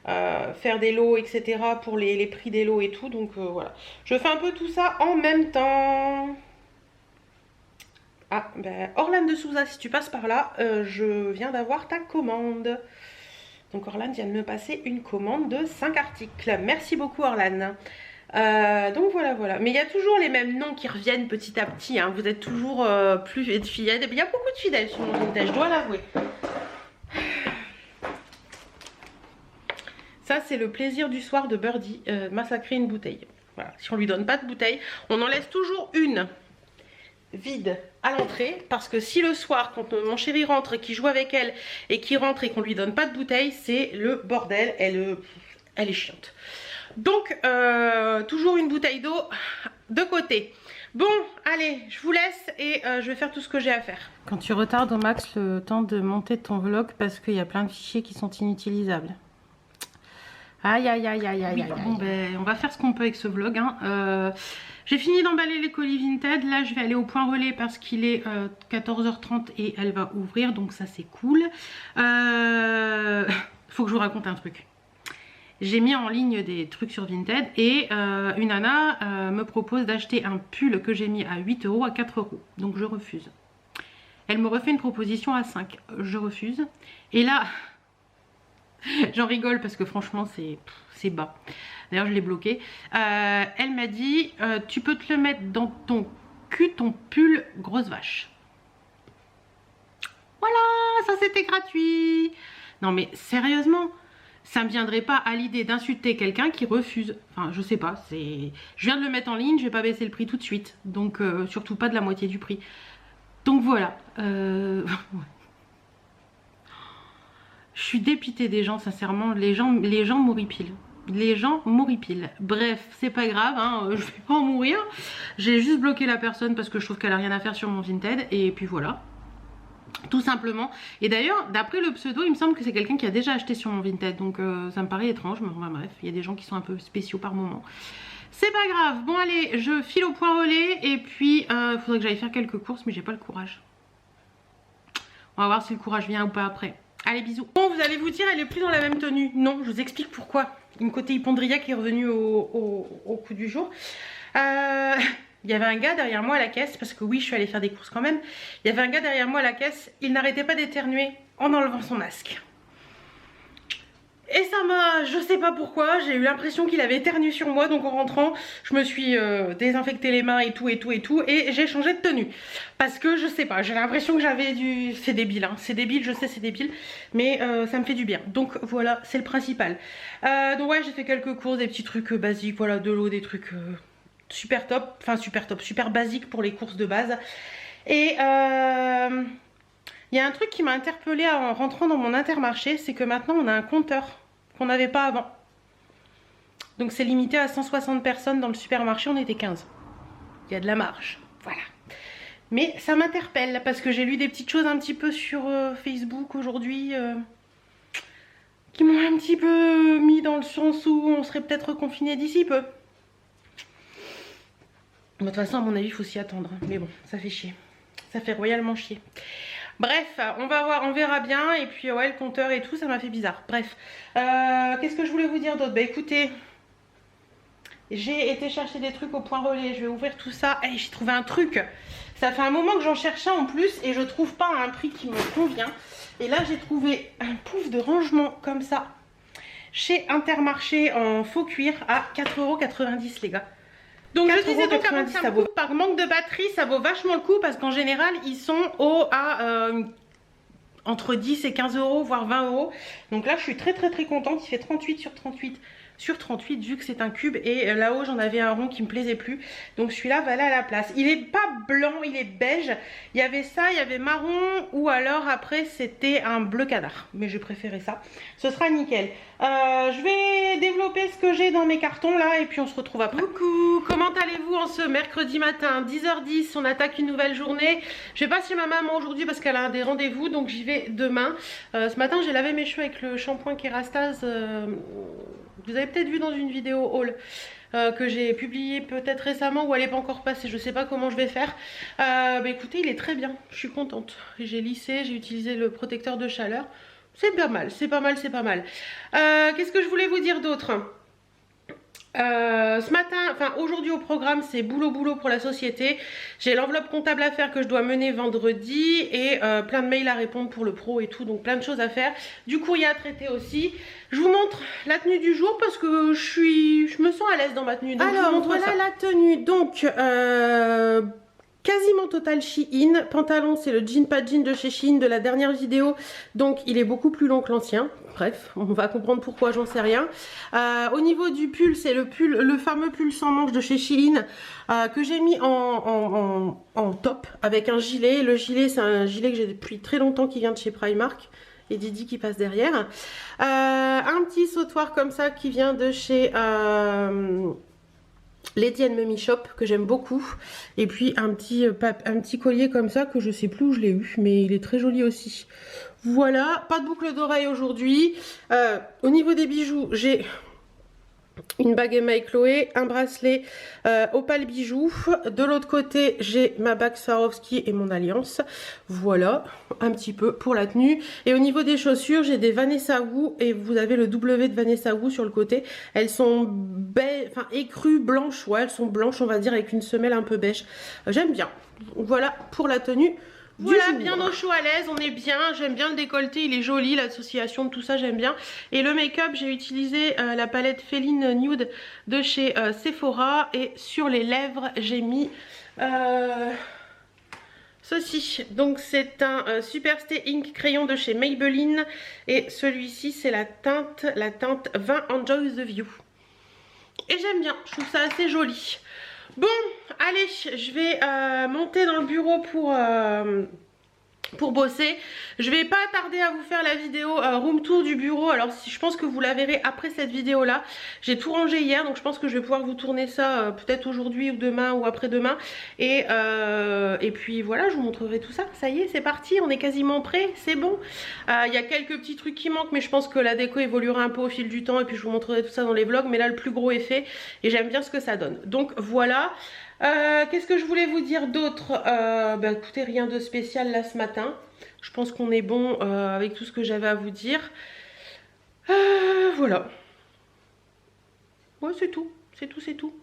faire des lots, etc. pour les prix des lots et tout. Donc voilà, je fais un peu tout ça en même temps. Ah, ben Orlane de Souza, si tu passes par là, je viens d'avoir ta commande. Donc Orlane vient de me passer une commande de 5 articles. Merci beaucoup Orlane. Donc voilà. Mais il y a toujours les mêmes noms qui reviennent petit à petit. Hein. Vous êtes toujours plus fidèles. Il y a beaucoup de fidèles sur mon Vinted, je dois l'avouer. Ça c'est le plaisir du soir de Birdie, massacrer une bouteille. Voilà. Si on lui donne pas de bouteille, on en laisse toujours une vide à l'entrée, parce que si le soir quand mon chéri rentre et qu'il joue avec elle et qu'il rentre et qu'on lui donne pas de bouteille, c'est le bordel. Elle est chiante. Donc toujours une bouteille d'eau de côté. Bon allez, je vous laisse et je vais faire tout ce que j'ai à faire. Quand tu retardes au max le temps de monter ton vlog parce qu'il y a plein de fichiers qui sont inutilisables. Aïe. Bon ben on va faire ce qu'on peut avec ce vlog hein. J'ai fini d'emballer les colis Vinted. Là je vais aller au point relais parce qu'il est 14h30 et elle va ouvrir, donc ça c'est cool. Faut que je vous raconte un truc. J'ai mis en ligne des trucs sur Vinted et une nana me propose d'acheter un pull que j'ai mis à 8 € à 4 €. Donc je refuse. Elle me refait une proposition à 5. Je refuse. Et là, j'en rigole parce que franchement c'est bas. D'ailleurs je l'ai bloqué. Elle m'a dit tu peux te le mettre dans ton cul, ton pull grosse vache. Voilà, ça c'était gratuit. Non mais sérieusement, ça me viendrait pas à l'idée d'insulter quelqu'un qui refuse. Enfin je sais pas, je viens de le mettre en ligne, je vais pas baisser le prix tout de suite. Donc surtout pas de la moitié du prix. Donc voilà. Je suis dépitée des gens, sincèrement. Les gens m'horripilent. Les gens m'horripilent. Bref, c'est pas grave, hein, je vais pas en mourir. J'ai juste bloqué la personne parce que je trouve qu'elle a rien à faire sur mon Vinted. Et puis voilà. Tout simplement. Et d'ailleurs, d'après le pseudo, il me semble que c'est quelqu'un qui a déjà acheté sur mon Vinted. Donc ça me paraît étrange. Mais enfin, bref, il y a des gens qui sont un peu spéciaux par moment. C'est pas grave. Bon allez, je file au point relais. Et puis, il faudrait que j'aille faire quelques courses. Mais j'ai pas le courage. On va voir si le courage vient ou pas après. Allez, bisous. Bon, vous allez vous dire, elle est plus dans la même tenue. Non, je vous explique pourquoi. Une côté hypondriaque est revenue au coup du jour. Il y avait un gars derrière moi à la caisse, parce que oui, je suis allée faire des courses quand même. Il y avait un gars derrière moi à la caisse, il n'arrêtait pas d'éternuer en enlevant son masque. Et ça m'a, je sais pas pourquoi, j'ai eu l'impression qu'il avait éternué sur moi. Donc en rentrant, je me suis désinfecté les mains et tout. Et j'ai changé de tenue. Parce que je sais pas, j'ai l'impression que j'avais du... C'est débile, hein, c'est débile, je sais c'est débile. Mais ça me fait du bien. Donc voilà, c'est le principal. Donc ouais, j'ai fait quelques courses, des petits trucs basiques, voilà, de l'eau, des trucs... super top, enfin super top, super basique pour les courses de base. Et il y a un truc qui m'a interpellée en rentrant dans mon Intermarché, c'est que maintenant on a un compteur qu'on n'avait pas avant. Donc c'est limité à 160 personnes dans le supermarché, on était 15. Il y a de la marge, voilà. Mais ça m'interpelle parce que j'ai lu des petites choses un petit peu sur Facebook aujourd'hui qui m'ont un petit peu mis dans le sens où on serait peut-être confiné d'ici peu. De toute façon, à mon avis, il faut s'y attendre. Mais bon, ça fait chier. Ça fait royalement chier. Bref, on va voir, on verra bien. Et puis, ouais, le compteur et tout, ça m'a fait bizarre. Bref, qu'est-ce que je voulais vous dire d'autre? Bah écoutez, j'ai été chercher des trucs au point relais. Je vais ouvrir tout ça. Et j'ai trouvé un truc. Ça fait un moment que j'en cherche un en plus. Et je trouve pas à un prix qui me convient. Et là, j'ai trouvé un pouf de rangement comme ça. Chez Intermarché en faux cuir à 4,90 € les gars. Donc je disais donc à 25 € par manque de batterie, ça vaut vachement le coup parce qu'en général ils sont entre 10 et 15 €, voire 20 €. Donc là je suis très contente, il fait 38 sur 38 sur 38 vu que c'est un cube et là-haut j'en avais un rond qui me plaisait plus. Donc celui-là va aller à la place. Il est pas blanc, il est beige. Il y avait ça, il y avait marron ou alors après c'était un bleu canard. Mais j'ai préféré ça. Ce sera nickel. Je vais développer ce que j'ai dans mes cartons là et puis on se retrouve après. Coucou, comment allez-vous en ce mercredi matin 10h10, on attaque une nouvelle journée. Je vais pas chez ma maman aujourd'hui parce qu'elle a des rendez-vous donc j'y vais demain. Ce matin j'ai lavé mes cheveux avec le shampoing Kerastase. Vous avez peut-être vu dans une vidéo haul que j'ai publiée peut-être récemment ou elle n'est pas encore passée, je sais pas comment je vais faire. Bah écoutez, il est très bien, je suis contente. J'ai lissé, j'ai utilisé le protecteur de chaleur. C'est pas mal, c'est pas mal, c'est pas mal. Qu'est-ce que je voulais vous dire d'autre? Ce matin, enfin aujourd'hui au programme c'est boulot pour la société. J'ai l'enveloppe comptable à faire que je dois mener vendredi et plein de mails à répondre pour le pro et tout, donc plein de choses à faire. Du courrier à traiter aussi. Je vous montre la tenue du jour parce que je me sens à l'aise dans ma tenue. Donc alors voilà la tenue, donc quasiment total Shein. Pantalon c'est le jean pas jean de chez Shein de la dernière vidéo, donc il est beaucoup plus long que l'ancien. Bref, on va comprendre pourquoi, j'en sais rien. Au niveau du pull, c'est le fameux pull sans manche de chez Shein que j'ai mis en top avec un gilet. Le gilet, c'est un gilet que j'ai depuis très longtemps qui vient de chez Primark. Et Didi qui passe derrière. Un petit sautoir comme ça qui vient de chez Lady & Mummy Shop que j'aime beaucoup. Et puis un petit collier comme ça que je sais plus où je l'ai eu, mais il est très joli aussi. Voilà, pas de boucle d'oreille aujourd'hui. Au niveau des bijoux, j'ai une bague Emma et Chloé, un bracelet Opal bijoux. De l'autre côté, j'ai ma bague Swarovski et mon alliance. Voilà, un petit peu pour la tenue. Et au niveau des chaussures, j'ai des Vanessa Wu et vous avez le W de Vanessa Wu sur le côté. Elles sont écrues blanches, ouais, elles sont blanches, on va dire, avec une semelle un peu beige. J'aime bien. Voilà pour la tenue. Voilà, bien au chaud à l'aise, on est bien, j'aime bien le décolleté, il est joli, l'association de tout ça j'aime bien. Et le make-up, j'ai utilisé la palette Féline Nude de chez Sephora. Et sur les lèvres, j'ai mis ceci. Donc c'est un Super Stay Ink crayon de chez Maybelline. Et celui-ci c'est la teinte 20 Enjoy the View. Et j'aime bien, je trouve ça assez joli. Bon, allez, je vais monter dans le bureau pour bosser. Je vais pas tarder à vous faire la vidéo room tour du bureau. Alors je pense que vous la verrez après cette vidéo là. J'ai tout rangé hier, donc je pense que je vais pouvoir vous tourner ça peut-être aujourd'hui ou demain ou après-demain. Et puis voilà, je vous montrerai tout ça. Ça y est, c'est parti, on est quasiment prêt, c'est bon. Il y a quelques petits trucs qui manquent, mais je pense que la déco évoluera un peu au fil du temps. Et puis je vous montrerai tout ça dans les vlogs. Mais là le plus gros est fait et j'aime bien ce que ça donne. Donc voilà. Qu'est-ce que je voulais vous dire d'autre? Bah écoutez, rien de spécial là ce matin. Je pense qu'on est bon avec tout ce que j'avais à vous dire. Voilà. Ouais, c'est tout. C'est tout.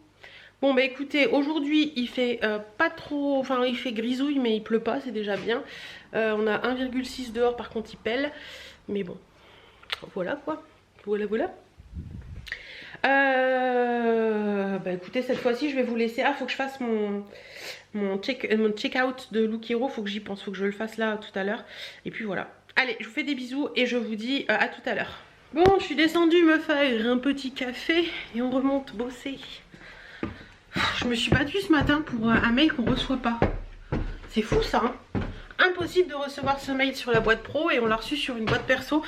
Bon bah écoutez, aujourd'hui il fait pas trop, enfin il fait grisouille mais il pleut pas, c'est déjà bien. On a 1,6 dehors, par contre il pèle. Mais bon, voilà quoi, voilà. Bah écoutez, cette fois-ci je vais vous laisser. Ah, faut que je fasse mon check-out de Look Hero, faut que j'y pense, faut que je le fasse là tout à l'heure. Et puis voilà. Allez, je vous fais des bisous et je vous dis à tout à l'heure. Bon, je suis descendue me faire un petit café et on remonte bosser. Je me suis battue ce matin pour un mail qu'on reçoit pas. C'est fou ça, hein. Impossible de recevoir ce mail sur la boîte pro et on l'a reçu sur une boîte perso.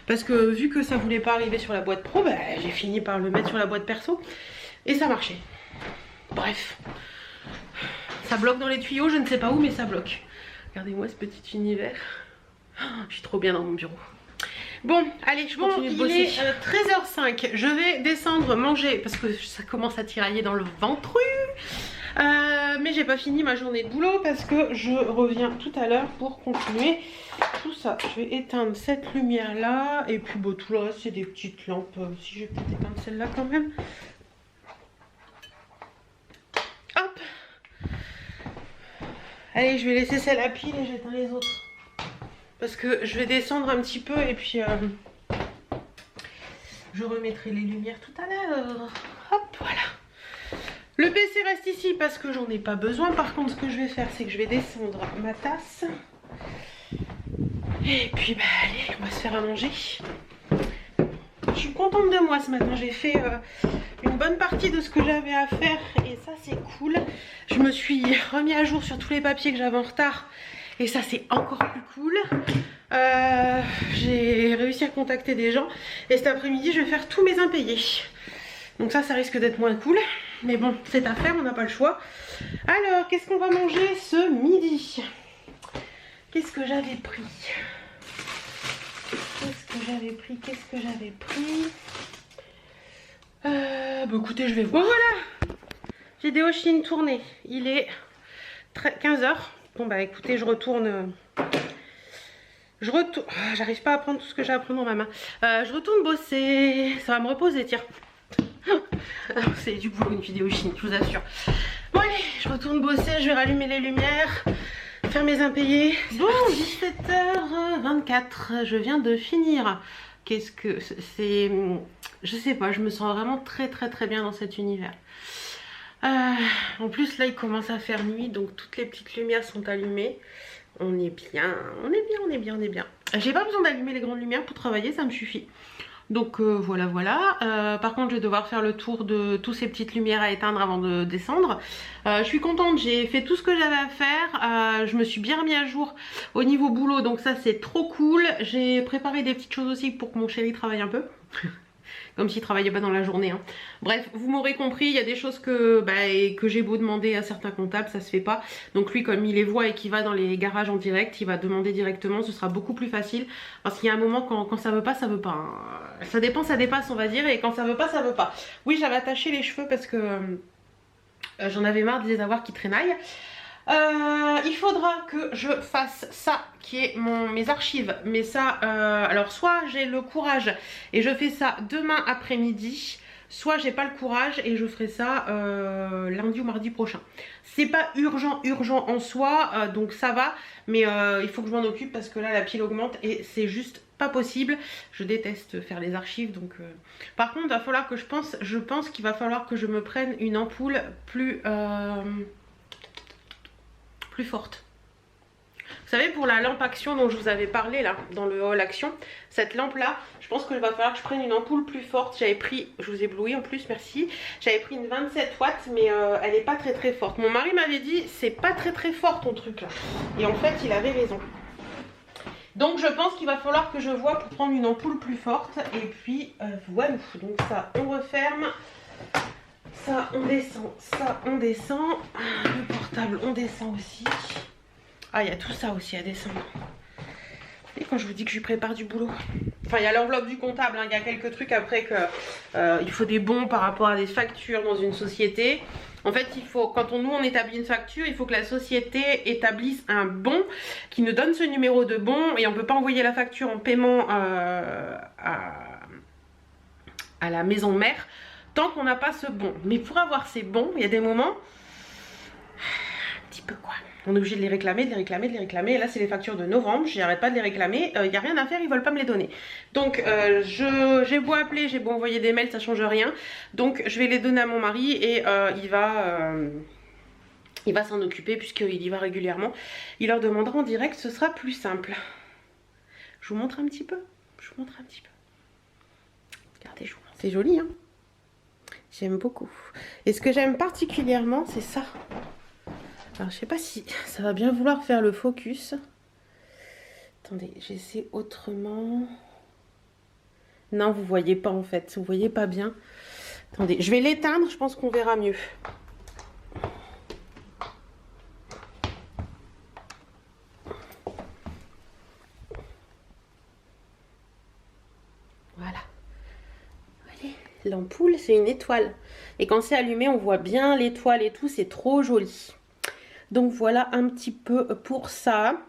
Parce que vu que ça voulait pas arriver sur la boîte pro, bah, j'ai fini par le mettre sur la boîte perso. Et ça marchait. Bref. Ça bloque dans les tuyaux, je ne sais pas où mais ça bloque. Regardez-moi ce petit univers. Oh, je suis trop bien dans mon bureau. Bon, allez, je continue de bosser. Il est 13h05, je vais descendre manger parce que ça commence à tirailler dans le ventre. Mais j'ai pas fini ma journée de boulot parce que je reviens tout à l'heure pour continuer tout ça. Je vais éteindre cette lumière là et puis bon, tout le reste c'est des petites lampes. Si je vais peut-être éteindre celle-là quand même. Hop. Allez, je vais laisser celle à pile et j'éteins les autres. Parce que je vais descendre un petit peu et puis je remettrai les lumières tout à l'heure. Hop, voilà. Le PC reste ici parce que j'en ai pas besoin. Par contre, ce que je vais faire, c'est que je vais descendre ma tasse. Et puis, bah allez, on va se faire à manger. Je suis contente de moi ce matin. J'ai fait une bonne partie de ce que j'avais à faire et ça, c'est cool. Je me suis remis à jour sur tous les papiers que j'avais en retard. Et ça c'est encore plus cool. J'ai réussi à contacter des gens. Et cet après-midi je vais faire tous mes impayés. Donc ça risque d'être moins cool. Mais bon, c'est à faire, on n'a pas le choix. Alors, qu'est-ce qu'on va manger ce midi? Qu'est-ce que j'avais pris? Bah écoutez, je vais voir. Bon voilà, j'ai des Oshin tournés. Il est 15h. Bon bah écoutez, je retourne. J'arrive pas à prendre tout ce que j'ai à prendre dans ma main. Je retourne bosser. Ça va me reposer, tiens. C'est du boulot une vidéo chine, je vous assure. Bon allez, je retourne bosser, je vais rallumer les lumières, faire mes impayés. Bon, 17h24, je viens de finir. Qu'est-ce que c'est? Je sais pas, je me sens vraiment très bien dans cet univers. En plus là il commence à faire nuit, donc toutes les petites lumières sont allumées. On est bien. J'ai pas besoin d'allumer les grandes lumières pour travailler, ça me suffit. Donc voilà. Par contre je vais devoir faire le tour de toutes ces petites lumières à éteindre avant de descendre. Je suis contente, j'ai fait tout ce que j'avais à faire. Je me suis bien remis à jour au niveau boulot, donc ça c'est trop cool. J'ai préparé des petites choses aussi pour que mon chéri travaille un peu. Comme s'il travaillait pas dans la journée, hein. Bref, vous m'aurez compris, il y a des choses que j'ai beau demander à certains comptables, ça se fait pas. Donc lui, comme il les voit et qu'il va dans les garages en direct, il va demander directement, ce sera beaucoup plus facile. Parce qu'il y a un moment, quand ça veut pas, ça veut pas, hein. Ça dépend, ça dépasse on va dire, et quand ça veut pas, ça veut pas. Oui, j'avais attaché les cheveux parce que j'en avais marre de les avoir qui traînaillent. Il faudra que je fasse ça qui est mes archives, mais ça alors soit j'ai le courage et je fais ça demain après-midi, soit j'ai pas le courage et je ferai ça lundi ou mardi prochain. C'est pas urgent en soi, donc ça va, mais il faut que je m'en occupe parce que là la pile augmente et c'est juste pas possible. Je déteste faire les archives, donc par contre il va falloir que je pense qu'il va falloir que je me prenne une ampoule plus forte. Vous savez, pour la lampe action dont je vous avais parlé là dans le haul action, cette lampe là, je pense qu'il va falloir que je prenne une ampoule plus forte. J'avais pris, je vous ai ébloui en plus, merci. J'avais pris une 27 watts, mais elle est pas très forte. Mon mari m'avait dit c'est pas très fort ton truc là, et en fait il avait raison. Donc je pense qu'il va falloir que je vois pour prendre une ampoule plus forte. Et puis voilà, donc ça on referme. Ça on descend, le portable on descend aussi. Ah, il y a tout ça aussi à descendre. Et quand je vous dis que je lui prépare du boulot. Enfin, il y a l'enveloppe du comptable, hein. Il y a quelques trucs après que il faut des bons par rapport à des factures dans une société. En fait, il faut, quand nous on établit une facture, il faut que la société établisse un bon qui nous donne ce numéro de bon, et on ne peut pas envoyer la facture en paiement à la maison mère tant qu'on n'a pas ce bon. Mais pour avoir ces bons, il y a des moments, un petit peu quoi. On est obligé de les réclamer, de les réclamer, de les réclamer. Et là, c'est les factures de novembre. J'arrête pas de les réclamer. Il n'y a rien à faire, ils veulent pas me les donner. Donc, j'ai beau appeler, j'ai beau envoyer des mails, ça change rien. Donc, je vais les donner à mon mari et il va s'en occuper puisqu'il y va régulièrement. Il leur demandera en direct, ce sera plus simple. Je vous montre un petit peu. Je vous montre un petit peu. Regardez, je vous montre. C'est joli, hein? J'aime beaucoup. Et ce que j'aime particulièrement, c'est ça. Alors, je sais pas si ça va bien vouloir faire le focus. Attendez, j'essaie autrement. Non, vous voyez pas en fait. Vous voyez pas bien. Attendez, je vais l'éteindre. Je pense qu'on verra mieux. Voilà. Voyez, l'ampoule, c'est une étoile. Et quand c'est allumé, on voit bien l'étoile et tout. C'est trop joli. Donc voilà un petit peu pour ça.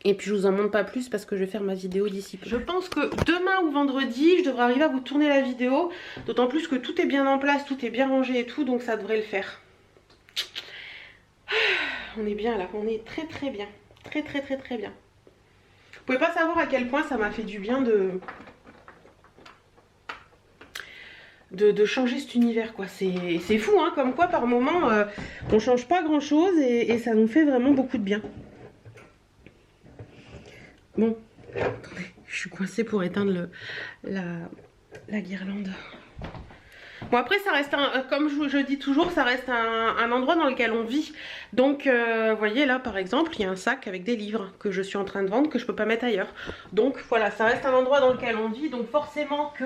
Et puis je vous en montre pas plus parce que je vais faire ma vidéo d'ici peu. Je pense que demain ou vendredi, je devrais arriver à vous tourner la vidéo. D'autant plus que tout est bien en place, tout est bien rangé et tout. Donc ça devrait le faire. On est bien là, on est très très bien. Très très très très bien. Vous pouvez pas savoir à quel point ça m'a fait du bien de changer cet univers quoi. C'est fou hein, comme quoi par moment on change pas grand chose et ça nous fait vraiment beaucoup de bien. Bon, attendez, je suis coincée pour éteindre la guirlande. Bon après ça reste comme je dis toujours, ça reste un endroit dans lequel on vit. Donc vous voyez là par exemple il y a un sac avec des livres que je suis en train de vendre que je peux pas mettre ailleurs. Donc voilà, ça reste un endroit dans lequel on vit, donc forcément que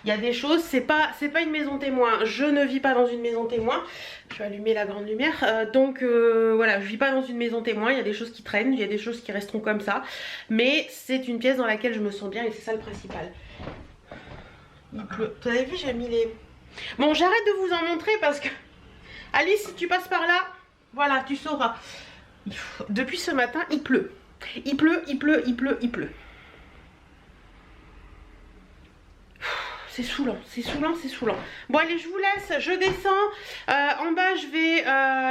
il y a des choses, c'est pas une maison témoin. Je ne vis pas dans une maison témoin. Je vais allumer la grande lumière. Donc voilà, je vis pas dans une maison témoin. Il y a des choses qui traînent, il y a des choses qui resteront comme ça. Mais c'est une pièce dans laquelle je me sens bien et c'est ça le principal. Il pleut. Vous avez vu, j'ai mis les... Bon, j'arrête de vous en montrer parce que... Alice, si tu passes par là, voilà, tu sauras. Depuis ce matin, il pleut. Il pleut, il pleut, il pleut, il pleut. C'est saoulant, c'est saoulant, c'est saoulant. Bon allez, je vous laisse, je descends. En bas,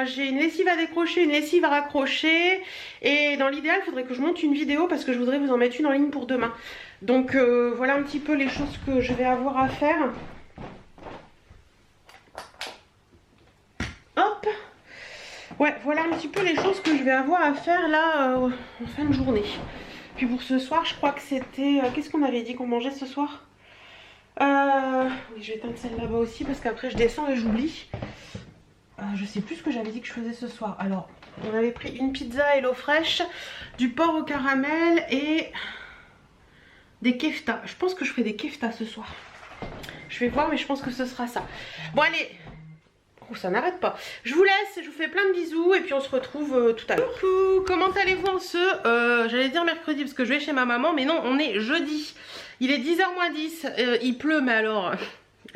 j'ai une lessive à décrocher, une lessive à raccrocher. Et dans l'idéal, il faudrait que je monte une vidéo parce que je voudrais vous en mettre une en ligne pour demain. Donc voilà un petit peu les choses que je vais avoir à faire. Hop. Ouais, voilà un petit peu les choses que je vais avoir à faire là en fin de journée. Puis pour ce soir, je crois que c'était... Qu'est-ce qu'on avait dit qu'on mangeait ce soir? Oui, je vais éteindre celle là-bas aussi parce qu'après je descends et j'oublie. Je sais plus ce que j'avais dit que je faisais ce soir. Alors, on avait pris une pizza Hello Fresh, du porc au caramel et des keftas. Je pense que je ferai des keftas ce soir. Je vais voir, mais je pense que ce sera ça. Bon, allez. Oh, ça n'arrête pas. Je vous laisse, je vous fais plein de bisous et puis on se retrouve tout à l'heure. Coucou, comment allez-vous en ce... j'allais dire mercredi parce que je vais chez ma maman, mais non, on est jeudi. Il est 10h moins 10, il pleut, mais alors,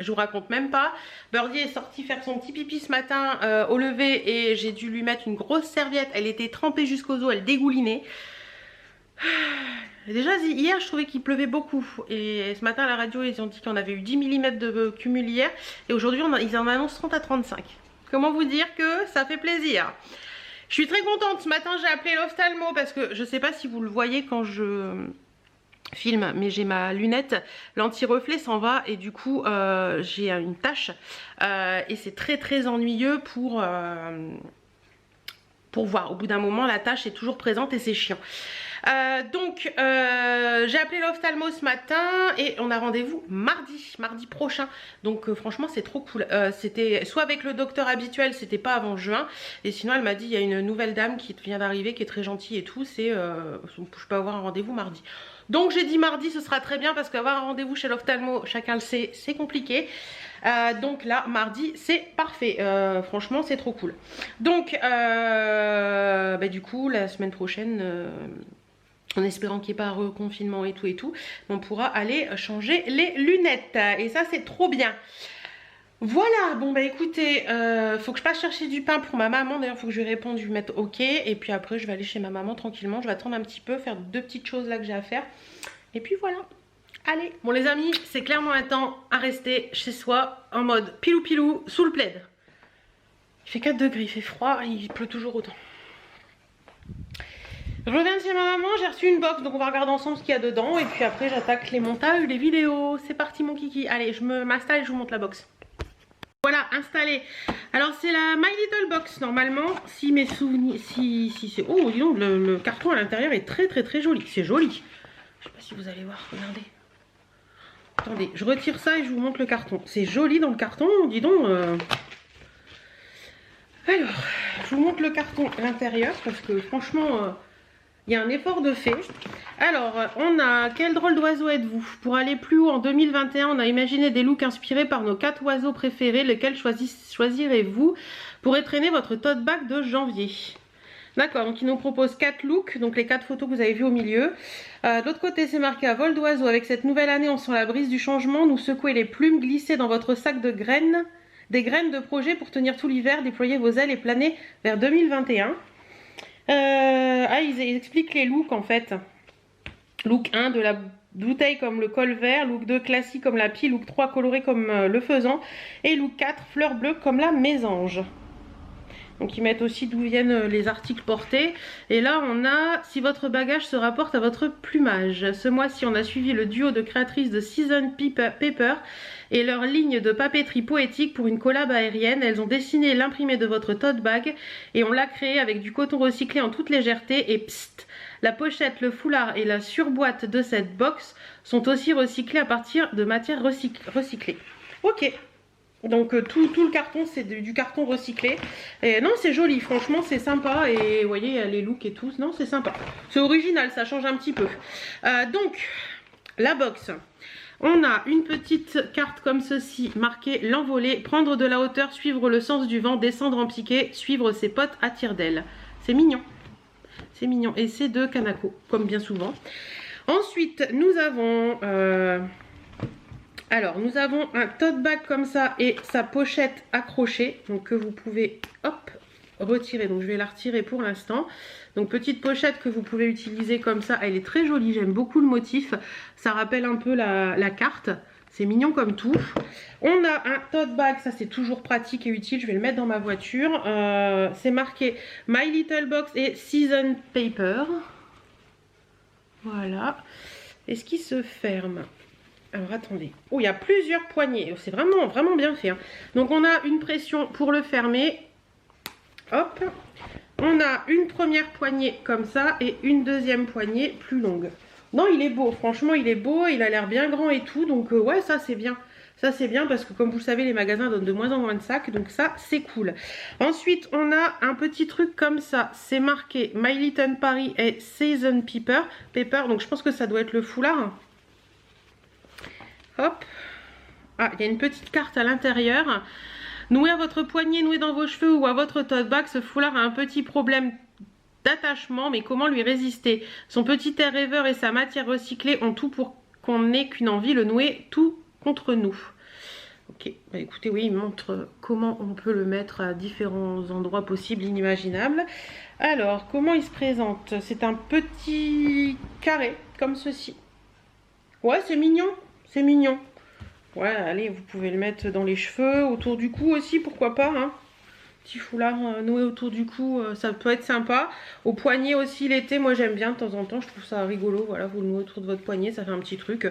je vous raconte même pas. Birdie est sorti faire son petit pipi ce matin au lever et j'ai dû lui mettre une grosse serviette. Elle était trempée jusqu'aux os, elle dégoulinait. Déjà hier je trouvais qu'il pleuvait beaucoup et ce matin à la radio ils ont dit qu'on avait eu 10 mm de cumul hier et aujourd'hui ils en annoncent 30 à 35. Comment vous dire que ça fait plaisir. Je suis très contente, ce matin j'ai appelé l'ophtalmo parce que je sais pas si vous le voyez quand je filme, mais j'ai ma lunette, l'anti-reflet s'en va et du coup j'ai une tache et c'est très ennuyeux pour voir. Au bout d'un moment la tache est toujours présente et c'est chiant. Donc j'ai appelé l'ophtalmo ce matin et on a rendez-vous mardi prochain. Donc franchement c'est trop cool. C'était soit avec le docteur habituel, c'était pas avant juin. Et sinon elle m'a dit il y a une nouvelle dame qui vient d'arriver qui est très gentille et tout. C'est je peux avoir un rendez-vous mardi. Donc j'ai dit mardi ce sera très bien parce qu'avoir un rendez-vous chez l'ophtalmo, chacun le sait, c'est compliqué. Donc là mardi c'est parfait, franchement c'est trop cool. Donc du coup la semaine prochaine en espérant qu'il n'y ait pas un reconfinement et tout, on pourra aller changer les lunettes et ça c'est trop bien. Voilà, bon bah écoutez, faut que je passe chercher du pain pour ma maman. D'ailleurs faut que je lui réponde, je lui mette ok. Et puis après je vais aller chez ma maman tranquillement. Je vais attendre un petit peu, faire deux petites choses là que j'ai à faire. Et puis voilà. Allez, bon les amis, c'est clairement un temps à rester chez soi en mode pilou pilou sous le plaid. Il fait 4 degrés, il fait froid, il pleut toujours autant. Je reviens de chez ma maman, j'ai reçu une box, donc on va regarder ensemble ce qu'il y a dedans. Et puis après j'attaque les montages, les vidéos. C'est parti mon kiki. Allez, je m'installe et je vous montre la box. Voilà, installé. Alors c'est la My Little Box normalement, si mes souvenirs, si c'est... Oh dis donc, le carton à l'intérieur est très joli. C'est joli. Je sais pas si vous allez voir, regardez. Attendez, je retire ça et je vous montre le carton. C'est joli dans le carton, dis donc. Alors, je vous montre le carton à l'intérieur parce que franchement, il y a un effort de fait. Alors, on a... Quel drôle d'oiseau êtes-vous? Pour aller plus haut en 2021, on a imaginé des looks inspirés par nos 4 oiseaux préférés. Lesquels choisirez-vous pour entraîner votre tote bag de janvier? D'accord, donc il nous propose 4 looks, donc les 4 photos que vous avez vues au milieu. De l'autre côté, c'est marqué à vol d'oiseau. Avec cette nouvelle année, on sent la brise du changement. Nous secouez les plumes, glissez dans votre sac de graines, des graines de projet pour tenir tout l'hiver, déployer vos ailes et planer vers 2021. Ils expliquent les looks en fait. Look 1 de la bouteille comme le col vert, look 2 classique comme la pie, look 3 coloré comme le faisan et look 4 fleur bleue comme la mésange. Donc ils mettent aussi d'où viennent les articles portés. Et là on a si votre bagage se rapporte à votre plumage. Ce mois-ci on a suivi le duo de créatrices de Season Paper et leur ligne de papeterie poétique pour une collab aérienne. Elles ont dessiné l'imprimé de votre tote bag et on l'a créé avec du coton recyclé en toute légèreté. Et psst, la pochette, le foulard et la surboîte de cette box sont aussi recyclés à partir de matières recyclées. Ok. Donc tout le carton c'est du carton recyclé. Et non c'est joli, franchement c'est sympa. Et vous voyez il y a les looks et tout. Non c'est sympa. C'est original, ça change un petit peu. Donc la box. On a une petite carte comme ceci marquée l'envolée. Prendre de la hauteur, suivre le sens du vent, descendre en piqué, suivre ses potes à tire-d'aile. C'est mignon. C'est mignon. Et c'est de Kanako, comme bien souvent. Ensuite nous avons... Alors, nous avons un tote bag comme ça et sa pochette accrochée, donc que vous pouvez, hop, retirer. Donc, je vais la retirer pour l'instant. Donc, petite pochette que vous pouvez utiliser comme ça. Elle est très jolie, j'aime beaucoup le motif. Ça rappelle un peu la carte. C'est mignon comme tout. On a un tote bag, ça c'est toujours pratique et utile. Je vais le mettre dans ma voiture. C'est marqué My Little Box et Season Paper. Voilà. Est-ce qu'il se ferme ? Alors attendez, oh il y a plusieurs poignées, c'est vraiment bien fait. Donc on a une pression pour le fermer, hop, on a une première poignée comme ça et une deuxième poignée plus longue. Non il est beau, franchement il est beau, il a l'air bien grand et tout, donc ouais ça c'est bien. Ça c'est bien parce que comme vous le savez les magasins donnent de moins en moins de sacs, donc ça c'est cool. Ensuite on a un petit truc comme ça, c'est marqué My Little Paris et Season Paper, donc je pense que ça doit être le foulard. Hop, ah, il y a une petite carte à l'intérieur. Noué à votre poignet, noué dans vos cheveux ou à votre tote bag, ce foulard a un petit problème d'attachement, mais comment lui résister? Son petit air rêveur et sa matière recyclée ont tout pour qu'on n'ait qu'une envie, le nouer tout contre nous. Ok, bah écoutez, oui, il montre comment on peut le mettre à différents endroits possibles, inimaginables. Alors, comment il se présente? C'est un petit carré, comme ceci. Ouais, c'est mignon. C'est mignon. Ouais, allez, vous pouvez le mettre dans les cheveux, autour du cou aussi, pourquoi pas. Hein. Petit foulard noué autour du cou, ça peut être sympa. Au poignet aussi l'été, moi j'aime bien de temps en temps, je trouve ça rigolo. Voilà, vous le nouez autour de votre poignet, ça fait un petit truc.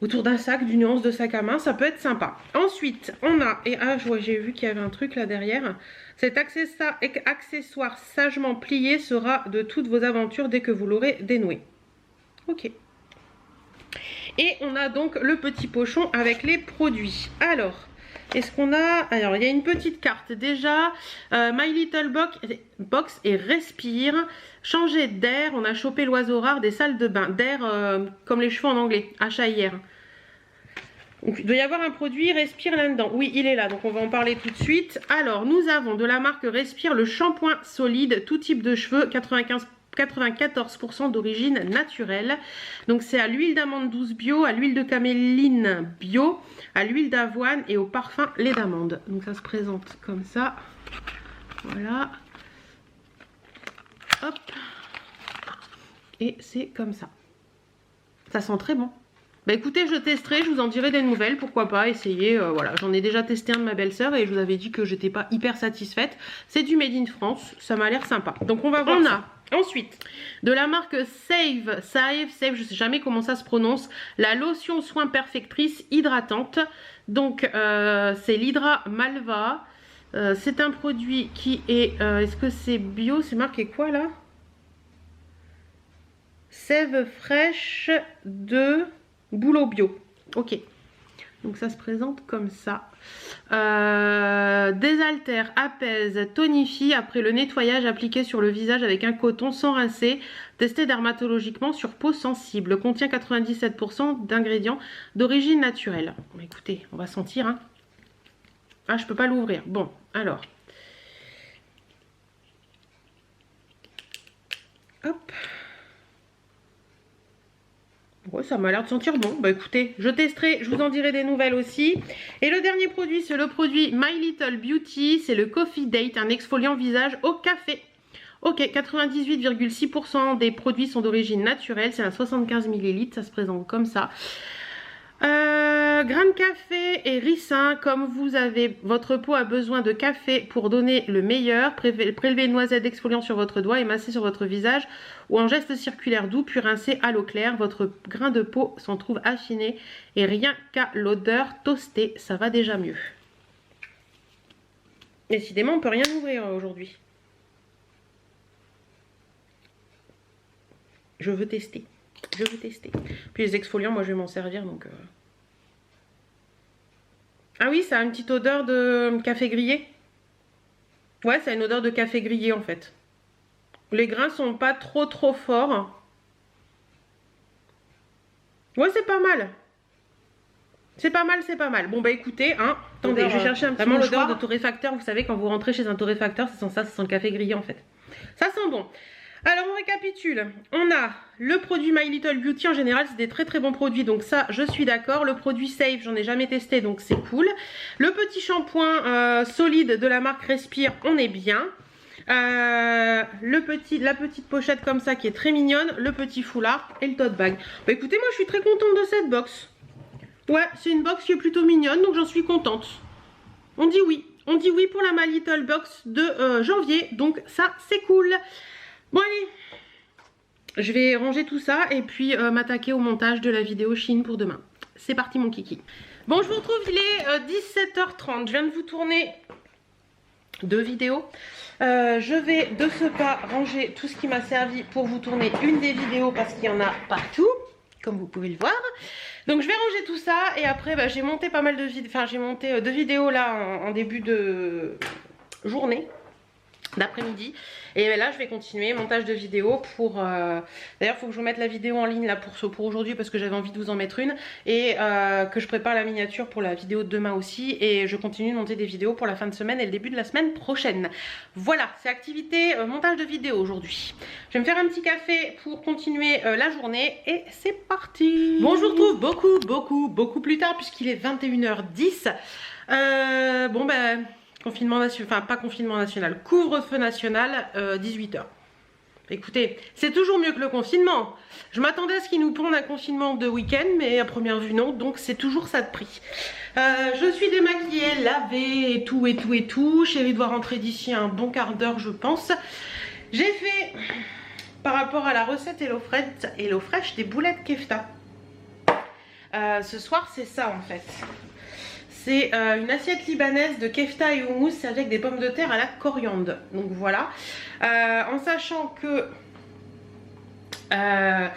Autour d'un sac, d'une nuance de sac à main, ça peut être sympa. Ensuite, on a, et ah, j'ai vu qu'il y avait un truc là derrière. Cet accessoire sagement plié sera de toutes vos aventures dès que vous l'aurez dénoué. Ok. Et on a donc le petit pochon avec les produits. Alors, est-ce qu'on a... Alors, il y a une petite carte. Déjà, My Little Box et Respire. Changer d'air. On a chopé l'oiseau rare des salles de bain. D'air comme les cheveux en anglais. Achat hier. Donc, il doit y avoir un produit Respire là-dedans. Oui, il est là. Donc, on va en parler tout de suite. Alors, nous avons de la marque Respire le shampoing solide. Tout type de cheveux. 94% d'origine naturelle. Donc c'est à l'huile d'amande douce bio, à l'huile de caméline bio, à l'huile d'avoine et au parfum lait d'amande. Donc ça se présente comme ça. Voilà. Hop. Et c'est comme ça. Ça sent très bon. Bah écoutez, je testerai, je vous en dirai des nouvelles, pourquoi pas essayer. Voilà, j'en ai déjà testé un de ma belle-sœur et je vous avais dit que j'étais pas hyper satisfaite. C'est du Made in France, ça m'a l'air sympa. Donc on va voir ça. Ensuite, de la marque Save, je sais jamais comment ça se prononce, la lotion soin perfectrice hydratante. Donc c'est l'Hydra Malva. C'est un produit qui est, est-ce que c'est bio? C'est marqué quoi là? Sève fraîche de Boulot bio. Ok. Donc ça se présente comme ça. Désaltère, apaise, tonifie après le nettoyage appliqué sur le visage avec un coton sans rincer. Testé dermatologiquement sur peau sensible. Contient 97% d'ingrédients d'origine naturelle. Bon, écoutez, on va sentir. Hein. Ah, je peux pas l'ouvrir. Bon, alors. Hop. Ouais, ça m'a l'air de sentir bon. Bah écoutez, je testerai, je vous en dirai des nouvelles aussi. Et le dernier produit, c'est le produit My Little Beauty. C'est le Coffee Date, un exfoliant visage au café. Ok, 98,6% des produits sont d'origine naturelle. C'est un 75 ml, ça se présente comme ça. Grain de café et ricin, comme vous avez, votre peau a besoin de café pour donner le meilleur. Prélevez une noisette exfoliant sur votre doigt et massez sur votre visage ou en geste circulaire doux puis rincez à l'eau claire. Votre grain de peau s'en trouve affiné et rien qu'à l'odeur toastée, ça va déjà mieux. Décidément, on peut rien ouvrir aujourd'hui. Je veux tester. Je veux tester. Puis les exfoliants, moi je vais m'en servir donc... Ah oui, ça a une petite odeur de café grillé. Ouais, ça a une odeur de café grillé en fait. Les grains sont pas trop forts. Ouais, c'est pas mal. C'est pas mal, c'est pas mal. Bon bah écoutez, hein, attendez, je vais chercher un petit peu l'odeur de torréfacteur. Vous savez, quand vous rentrez chez un torréfacteur, ça sent ça, ça sent le café grillé en fait. Ça sent bon. Alors on récapitule, on a le produit My Little Beauty, en général c'est des très bons produits, donc ça je suis d'accord. Le produit Safe, j'en ai jamais testé, donc c'est cool. Le petit shampoing solide de la marque Respire, on est bien. La petite pochette comme ça qui est très mignonne, le petit foulard et le tote bag. Bah écoutez, moi je suis très contente de cette box. Ouais, c'est une box qui est plutôt mignonne, donc j'en suis contente. On dit oui pour la My Little Box de janvier, donc ça c'est cool. Bon allez, je vais ranger tout ça et puis m'attaquer au montage de la vidéo Chine pour demain. C'est parti mon kiki. Bon, je vous retrouve, il est 17h30. Je viens de vous tourner 2 vidéos. Je vais de ce pas ranger tout ce qui m'a servi pour vous tourner une des vidéos parce qu'il y en a partout, comme vous pouvez le voir. Donc je vais ranger tout ça et après bah, j'ai monté pas mal de vidéos, enfin j'ai monté 2 vidéos là en début de journée, d'après-midi. Et là je vais continuer montage de vidéos pour d'ailleurs il faut que je vous mette la vidéo en ligne là pour aujourd'hui parce que j'avais envie de vous en mettre une et que je prépare la miniature pour la vidéo de demain aussi et je continue de monter des vidéos pour la fin de semaine et le début de la semaine prochaine. Voilà, c'est activité montage de vidéo aujourd'hui. Je vais me faire un petit café pour continuer la journée et c'est parti. Bon, je vous retrouve beaucoup plus tard puisqu'il est 21h10. Bon ben confinement national, enfin pas confinement national, couvre-feu national, 18h. Écoutez, c'est toujours mieux que le confinement. Je m'attendais à ce qu'ils nous pondent un confinement de week-end, mais à première vue non, donc c'est toujours ça de prix. Je suis démaquillée, lavée et tout. Chérie doit rentrer d'ici un bon quart d'heure je pense. J'ai fait, par rapport à la recette Hello Fresh, des boulettes kefta. Ce soir c'est ça en fait. C'est une assiette libanaise de kefta et houmous servie avec des pommes de terre à la coriandre. Donc voilà. En sachant que... là,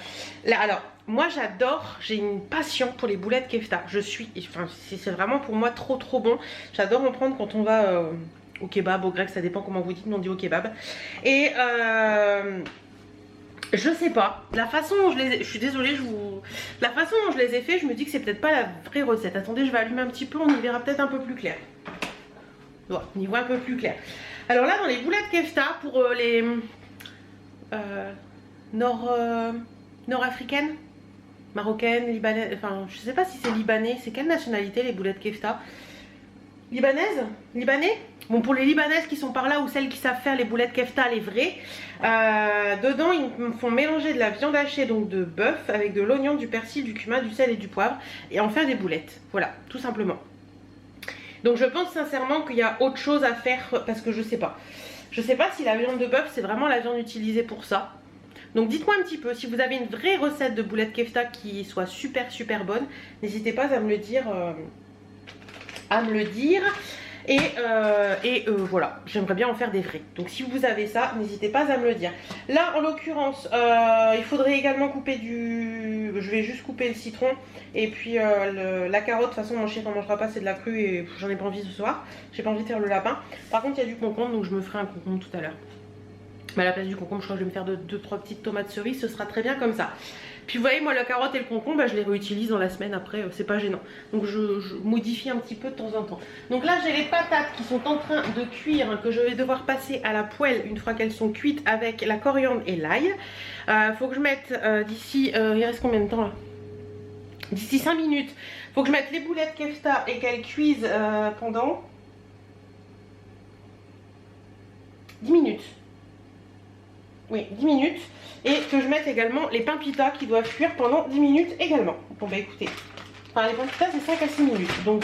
alors, moi j'adore, j'ai une passion pour les boulettes kefta. Enfin, c'est vraiment pour moi trop bon. J'adore en prendre quand on va au kebab, au grec, ça dépend comment vous dites, mais on dit au kebab. Et... je sais pas, la façon dont je suis désolée, la façon dont je les ai fait, je me dis que c'est peut-être pas la vraie recette. Attendez, je vais allumer un petit peu, on y verra peut-être un peu plus clair. Ouais, on y voit un peu plus clair. Alors là, dans les boulettes kefta, pour les nord-africaines, marocaines, libanaises, enfin je sais pas si c'est libanais, c'est quelle nationalité les boulettes kefta? libanais. Bon, pour les libanaises qui sont par là ou celles qui savent faire les boulettes kefta, les vraies, dedans ils me font mélanger de la viande hachée, donc de bœuf, avec de l'oignon, du persil, du cumin, du sel et du poivre, et en faire des boulettes. Voilà, tout simplement. Donc je pense sincèrement qu'il y a autre chose à faire parce que je sais pas. Je sais pas si la viande de bœuf c'est vraiment la viande utilisée pour ça. Donc dites-moi un petit peu si vous avez une vraie recette de boulettes kefta qui soit super bonne. N'hésitez pas à me le dire. Voilà, j'aimerais bien en faire des vrais. Donc si vous avez ça, n'hésitez pas à me le dire. Là en l'occurrence, il faudrait également couper du... Je vais juste couper le citron. Et puis la carotte, de toute façon mon chien n'en mangera pas, c'est de la crue et j'en ai pas envie ce soir. J'ai pas envie de faire le lapin. Par contre il y a du concombre, donc je me ferai un concombre tout à l'heure. Mais à la place du concombre, je crois que je vais me faire 2-3 petites tomates cerises, ce sera très bien comme ça. Puis vous voyez, moi la carotte et le concombre, bah, je les réutilise dans la semaine après, c'est pas gênant. Donc je modifie un petit peu de temps en temps. Donc là j'ai les patates qui sont en train de cuire, hein, que je vais devoir passer à la poêle une fois qu'elles sont cuites avec la coriandre et l'ail. Faut que je mette d'ici, il reste combien de temps là? D'ici 5 minutes, faut que je mette les boulettes kefta et qu'elles cuisent pendant 10 minutes. Oui, 10 minutes. Et que je mette également les pains pita qui doivent cuire pendant 10 minutes également. Bon bah écoutez, enfin les pains pita c'est 5 à 6 minutes. Donc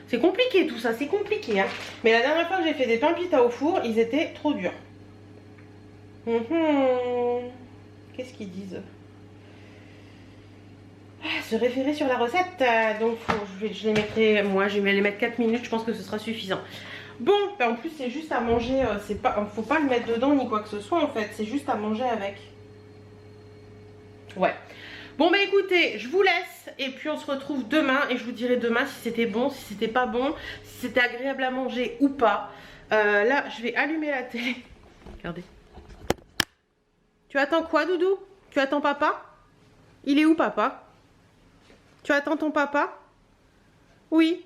c'est compliqué tout ça, c'est compliqué. Hein. Mais la dernière fois que j'ai fait des pains pita au four, ils étaient trop durs. Qu'est-ce qu'ils disent? Se référer sur la recette. Donc je les mettrai, moi je vais les mettre 4 minutes, je pense que ce sera suffisant. Bon, bah en plus c'est juste à manger, c'est pas, faut pas le mettre dedans ni quoi que ce soit en fait, c'est juste à manger avec. Ouais. Bon bah écoutez, je vous laisse et puis on se retrouve demain et je vous dirai demain si c'était bon, si c'était pas bon, si c'était agréable à manger ou pas. Là, je vais allumer la télé. Regardez. Tu attends quoi, Doudou? Tu attends papa? Il est où papa? Tu attends ton papa? Oui.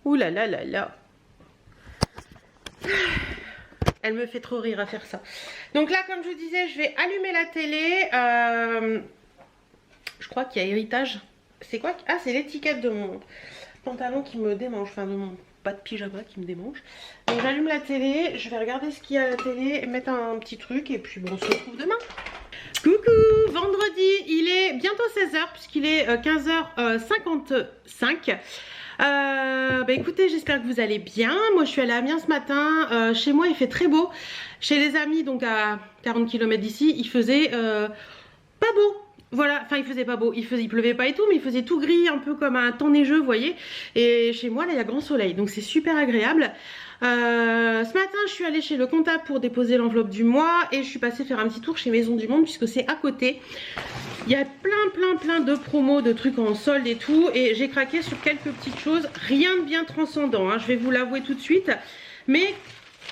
Ouh là là là là. Elle me fait trop rire à faire ça. Donc là, comme je vous disais, je vais allumer la télé. Je crois qu'il y a héritage. C'est quoi? Ah, c'est l'étiquette de mon pantalon qui me démange. Enfin, de mon pas de pyjama qui me démange. Donc j'allume la télé. Je vais regarder ce qu'il y a à la télé. Mettre un petit truc. Et puis bon, on se retrouve demain. Coucou, vendredi. Il est bientôt 16 h puisqu'il est 15h55. Bah écoutez, j'espère que vous allez bien. Moi je suis allée à Amiens ce matin. Chez moi il fait très beau. Chez les amis, donc à 40 km d'ici, il faisait pas beau. Voilà, enfin il faisait pas beau, il pleuvait pas et tout, mais il faisait tout gris, un peu comme un temps neigeux, vous voyez. Et chez moi là il y a grand soleil, donc c'est super agréable. Ce matin je suis allée chez le comptable pour déposer l'enveloppe du mois et je suis passée faire un petit tour chez Maison du Monde puisque c'est à côté. Il y a plein de promos, de trucs en solde et tout, et j'ai craqué sur quelques petites choses, rien de bien transcendant, hein, je vais vous l'avouer tout de suite, mais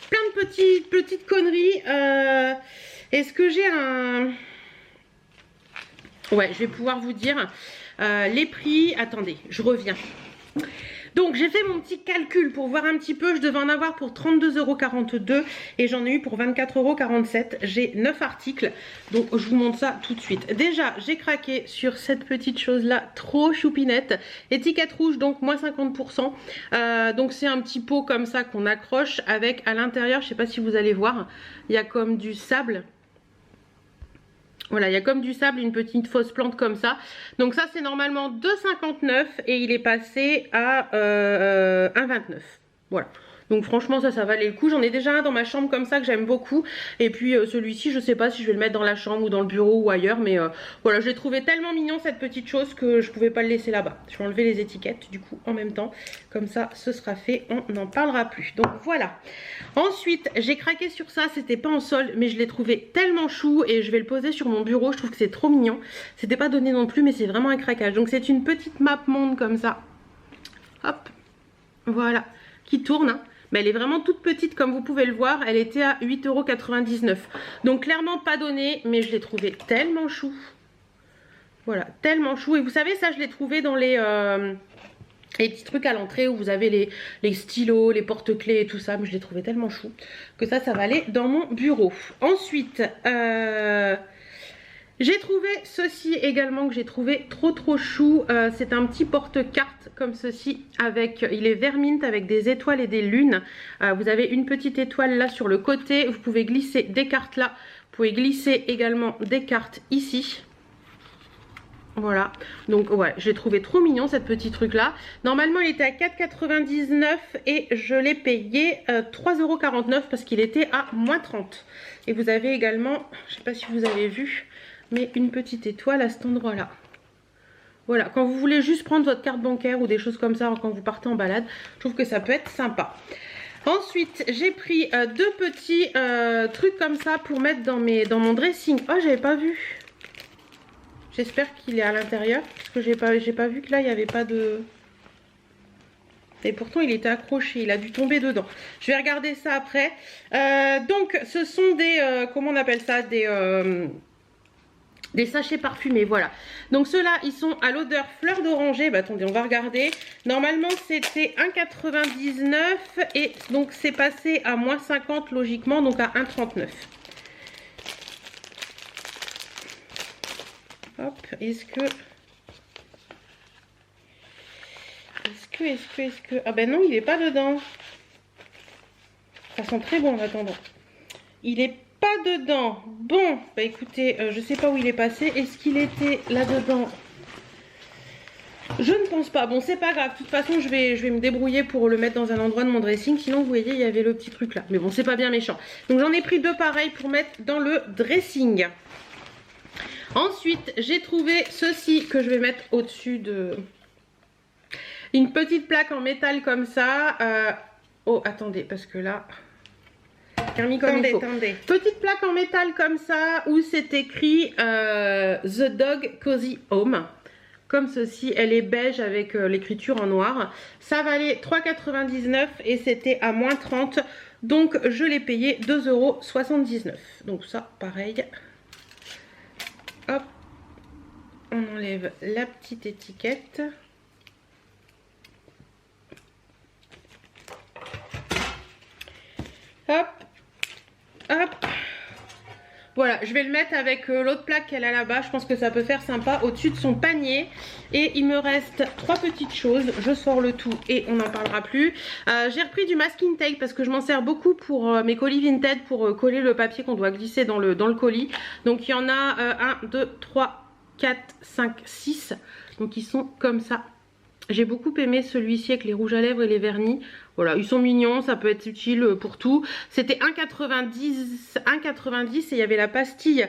plein de petites conneries. Est-ce que j'ai un... Ouais, je vais pouvoir vous dire les prix. Attendez, je reviens. Donc j'ai fait mon petit calcul pour voir un petit peu. Je devais en avoir pour 32,42 € et j'en ai eu pour 24,47 €. J'ai 9 articles, donc je vous montre ça tout de suite. Déjà j'ai craqué sur cette petite chose là, trop choupinette. Étiquette rouge, donc moins 50%. Donc c'est un petit pot comme ça qu'on accroche avec à l'intérieur, je sais pas si vous allez voir, il y a comme du sable. Voilà, il y a comme du sable, une petite fausse plante comme ça. Donc ça c'est normalement 2,59 € et il est passé à 1,29 €. Voilà. Donc franchement ça valait le coup. J'en ai déjà un dans ma chambre comme ça que j'aime beaucoup. Et puis celui-ci je sais pas si je vais le mettre dans la chambre ou dans le bureau ou ailleurs. Mais voilà, je l'ai trouvé tellement mignon cette petite chose que je pouvais pas le laisser là-bas. Je vais enlever les étiquettes du coup en même temps. Comme ça ce sera fait, on n'en parlera plus. Donc voilà. Ensuite j'ai craqué sur ça, c'était pas en solde mais je l'ai trouvé tellement chou et je vais le poser sur mon bureau. Je trouve que c'est trop mignon. C'était pas donné non plus mais c'est vraiment un craquage. Donc c'est une petite map monde comme ça. Hop. Voilà. Qui tourne hein. Mais elle est vraiment toute petite comme vous pouvez le voir. Elle était à 8,99 €. Donc clairement pas donné. Mais je l'ai trouvé tellement chou. Voilà, tellement chou. Et vous savez ça je l'ai trouvé dans les petits trucs à l'entrée où vous avez les stylos, les porte-clés et tout ça. Mais je l'ai trouvé tellement chou que ça va aller dans mon bureau. Ensuite J'ai trouvé ceci également que j'ai trouvé trop chou. C'est un petit porte-carte comme ceci. Il est vermint avec des étoiles et des lunes. Vous avez une petite étoile là sur le côté. Vous pouvez glisser des cartes là. Vous pouvez glisser également des cartes ici. Voilà, donc ouais, j'ai trouvé trop mignon cette petite truc là. Normalement il était à 4,99 et je l'ai payé 3,49 € parce qu'il était à moins 30. Et vous avez également, je sais pas si vous avez vu, mais une petite étoile à cet endroit là. Voilà, quand vous voulez juste prendre votre carte bancaire ou des choses comme ça quand vous partez en balade, je trouve que ça peut être sympa. Ensuite, j'ai pris deux petits trucs comme ça pour mettre dans mon dressing. Oh, j'avais pas vu. J'espère qu'il est à l'intérieur parce que j'ai pas vu que là il n'y avait pas de... Et pourtant il était accroché, il a dû tomber dedans. Je vais regarder ça après. Donc ce sont des... comment on appelle ça? Des sachets parfumés, voilà. Donc ceux-là, ils sont à l'odeur fleur d'oranger. Bah attendez, on va regarder. Normalement, c'était 1,99 et donc c'est passé à moins 50 logiquement, donc à 1,39. Hop, est-ce que... Ah ben non, il est pas dedans. Ça sent très bon en attendant. Il est pas dedans. Bon, bah écoutez, je sais pas où il est passé. Est-ce qu'il était là-dedans? Je ne pense pas. Bon, c'est pas grave. De toute façon, je vais me débrouiller pour le mettre dans un endroit de mon dressing. Sinon, vous voyez, il y avait le petit truc là. Mais bon, c'est pas bien méchant. Donc, j'en ai pris deux pareils pour mettre dans le dressing. Ensuite, j'ai trouvé ceci que je vais mettre au-dessus de... Une petite plaque en métal comme ça. Oh, attendez, parce que là... Attendez. Petite plaque en métal comme ça où c'est écrit The Dog Cozy Home. Comme ceci, elle est beige avec l'écriture en noir. Ça valait 3,99 € et c'était à moins 30. Donc je l'ai payé 2,79 €. Donc ça, pareil. Hop. On enlève la petite étiquette. Hop. Hop. Voilà, je vais le mettre avec l'autre plaque qu'elle a là-bas. Je pense que ça peut faire sympa au-dessus de son panier. Et il me reste trois petites choses. Je sors le tout et on n'en parlera plus. J'ai repris du masking tape parce que je m'en sers beaucoup pour mes colis Vinted pour coller le papier qu'on doit glisser dans le colis. Donc il y en a 1, 2, 3, 4, 5, 6. Donc ils sont comme ça. J'ai beaucoup aimé celui-ci avec les rouges à lèvres et les vernis. Voilà, ils sont mignons, ça peut être utile pour tout. C'était 1,90 et il y avait la pastille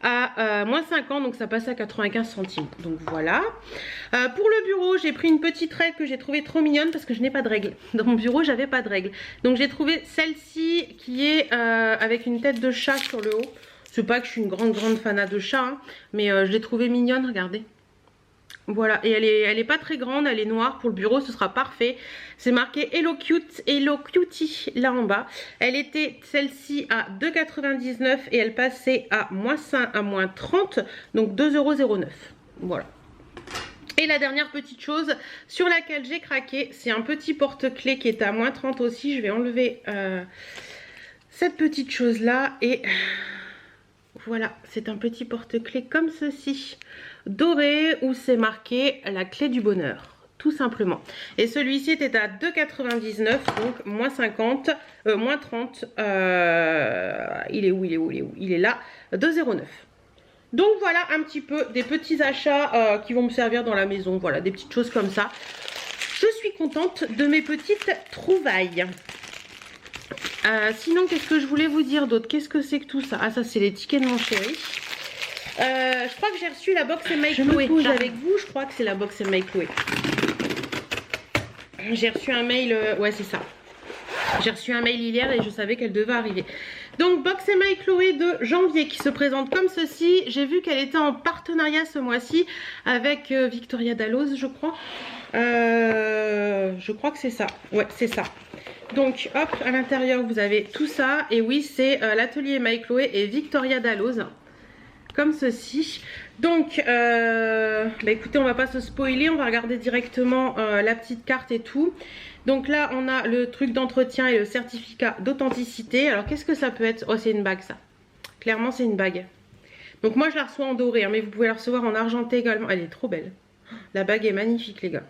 à moins 50, donc ça passe à 95 centimes. Donc voilà. Pour le bureau, j'ai pris une petite règle que j'ai trouvée trop mignonne parce que je n'ai pas de règle. Dans mon bureau, j'avais pas de règle. Donc j'ai trouvé celle-ci qui est avec une tête de chat sur le haut. C'est pas que je suis une grande fanat de chat, hein, mais je l'ai trouvée mignonne, regardez. Voilà, et elle est pas très grande, elle est noire. Pour le bureau, ce sera parfait. C'est marqué Hello Cute, Hello Cutie là en bas. Elle était celle-ci à 2,99 et elle passait à moins 30, donc 2,09 €. Voilà. Et la dernière petite chose sur laquelle j'ai craqué, c'est un petit porte-clés qui est à moins 30 aussi. Je vais enlever cette petite chose là et voilà, c'est un petit porte-clés comme ceci, doré, où c'est marqué la clé du bonheur, tout simplement. Et celui-ci était à 2,99, donc moins 50, moins 30, il est où? Il est là, 2,09 €. Donc voilà un petit peu des petits achats qui vont me servir dans la maison, voilà, des petites choses comme ça. Je suis contente de mes petites trouvailles. Sinon, qu'est-ce que je voulais vous dire d'autre? Qu'est-ce que c'est que tout ça? Ah, ça, c'est les tickets de mon chéri. Je crois que j'ai reçu la box Emma Chloé. Avec vous, je crois que c'est la box Emma Chloé. J'ai reçu un mail, ouais, c'est ça. J'ai reçu un mail hier et je savais qu'elle devait arriver. Donc, box Emma Chloé de janvier qui se présente comme ceci. J'ai vu qu'elle était en partenariat ce mois-ci avec Victoria Dalloz, je crois. Je crois que c'est ça. Ouais, c'est ça. Donc hop, à l'intérieur vous avez tout ça. Et oui, c'est l'atelier Emma Chloé et Victoria Dalloz. Comme ceci. Donc bah écoutez, on va pas se spoiler, on va regarder directement la petite carte et tout. Donc là on a le truc d'entretien et le certificat d'authenticité. Alors qu'est-ce que ça peut être? Oh, c'est une bague ça. Clairement c'est une bague. Donc moi je la reçois en doré, hein, mais vous pouvez la recevoir en argenté également. Elle est trop belle. La bague est magnifique les gars.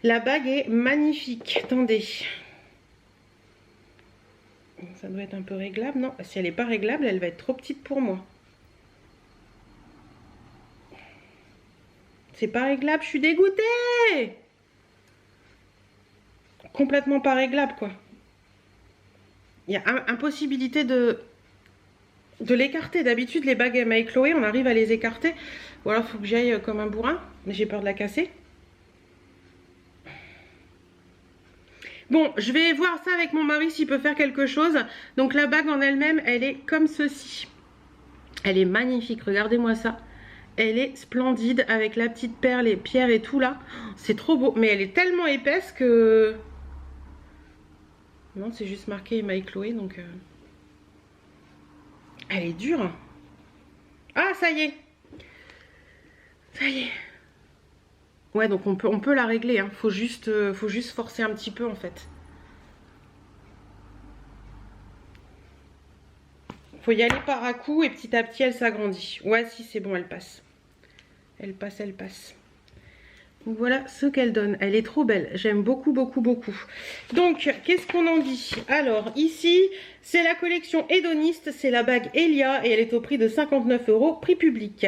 La bague est magnifique. Attendez. Ça doit être un peu réglable. Non, si elle n'est pas réglable, elle va être trop petite pour moi. C'est pas réglable, je suis dégoûtée. Complètement pas réglable quoi. Il y a impossibilité de l'écarter. D'habitude les bagues Emma et Chloé, on arrive à les écarter. Ou alors il faut que j'aille comme un bourrin. Mais j'ai peur de la casser. Bon, je vais voir ça avec mon mari s'il peut faire quelque chose. Donc la bague en elle-même, elle est comme ceci. Elle est magnifique, regardez-moi ça. Elle est splendide avec la petite perle et pierre et tout là. C'est trop beau. Mais elle est tellement épaisse que... Non, c'est juste marqué Emma et Chloé, donc... Elle est dure. Ah, ça y est. Ça y est. Ouais, donc on peut la régler. Hein. Faut juste forcer un petit peu en fait. Faut y aller par à coup et petit à petit elle s'agrandit. Ouais, si c'est bon, elle passe. Elle passe, elle passe. Donc voilà ce qu'elle donne. Elle est trop belle. J'aime beaucoup, beaucoup, beaucoup. Donc, qu'est-ce qu'on en dit? Alors, ici, c'est la collection hédoniste. C'est la bague Elia et elle est au prix de 59 €, prix public.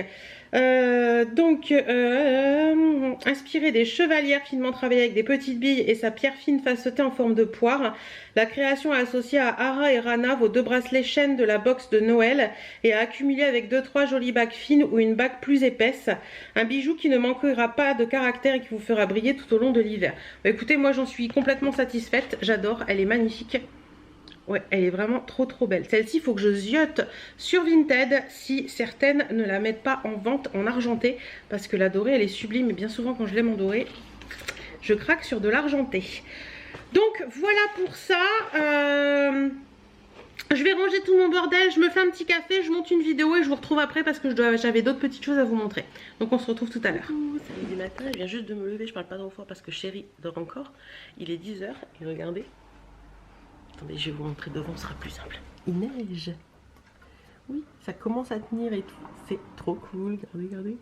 Inspirée des chevalières finement travaillées avec des petites billes et sa pierre fine facetée en forme de poire. La création est associée à Ara et Rana, vos deux bracelets chaînes de la box de Noël, et à accumuler avec 2-3 jolies bagues fines ou une bague plus épaisse. Un bijou qui ne manquera pas de caractère et qui vous fera briller tout au long de l'hiver. Bah, écoutez, moi j'en suis complètement satisfaite, j'adore, elle est magnifique. Ouais, elle est vraiment trop belle. Celle-ci, il faut que je ziote sur Vinted si certaines ne la mettent pas en vente en argenté. Parce que la dorée, elle est sublime. Et bien souvent, quand je l'aime en doré, je craque sur de l'argenté. Donc, voilà pour ça. Je vais ranger tout mon bordel. Je me fais un petit café, je monte une vidéo et je vous retrouve après parce que j'avais d'autres petites choses à vous montrer. Donc, on se retrouve tout à l'heure. Samedi matin, je viens juste de me lever. Je parle pas trop fort parce que chérie dort encore. Il est 10 h et regardez. Attendez, je vais vous montrer devant, ce sera plus simple. Il neige. Oui, ça commence à tenir et tout. C'est trop cool. Regardez, regardez.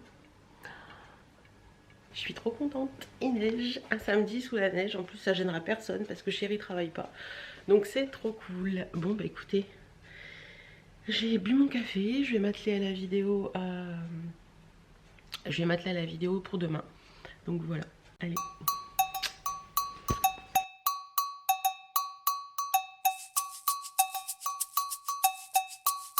Je suis trop contente. Il neige un samedi sous la neige. En plus, ça gênera personne parce que chérie travaille pas. Donc, c'est trop cool. Bon, bah écoutez, j'ai bu mon café. Je vais m'atteler à la vidéo. Je vais m'atteler à la vidéo pour demain. Donc, voilà. Allez.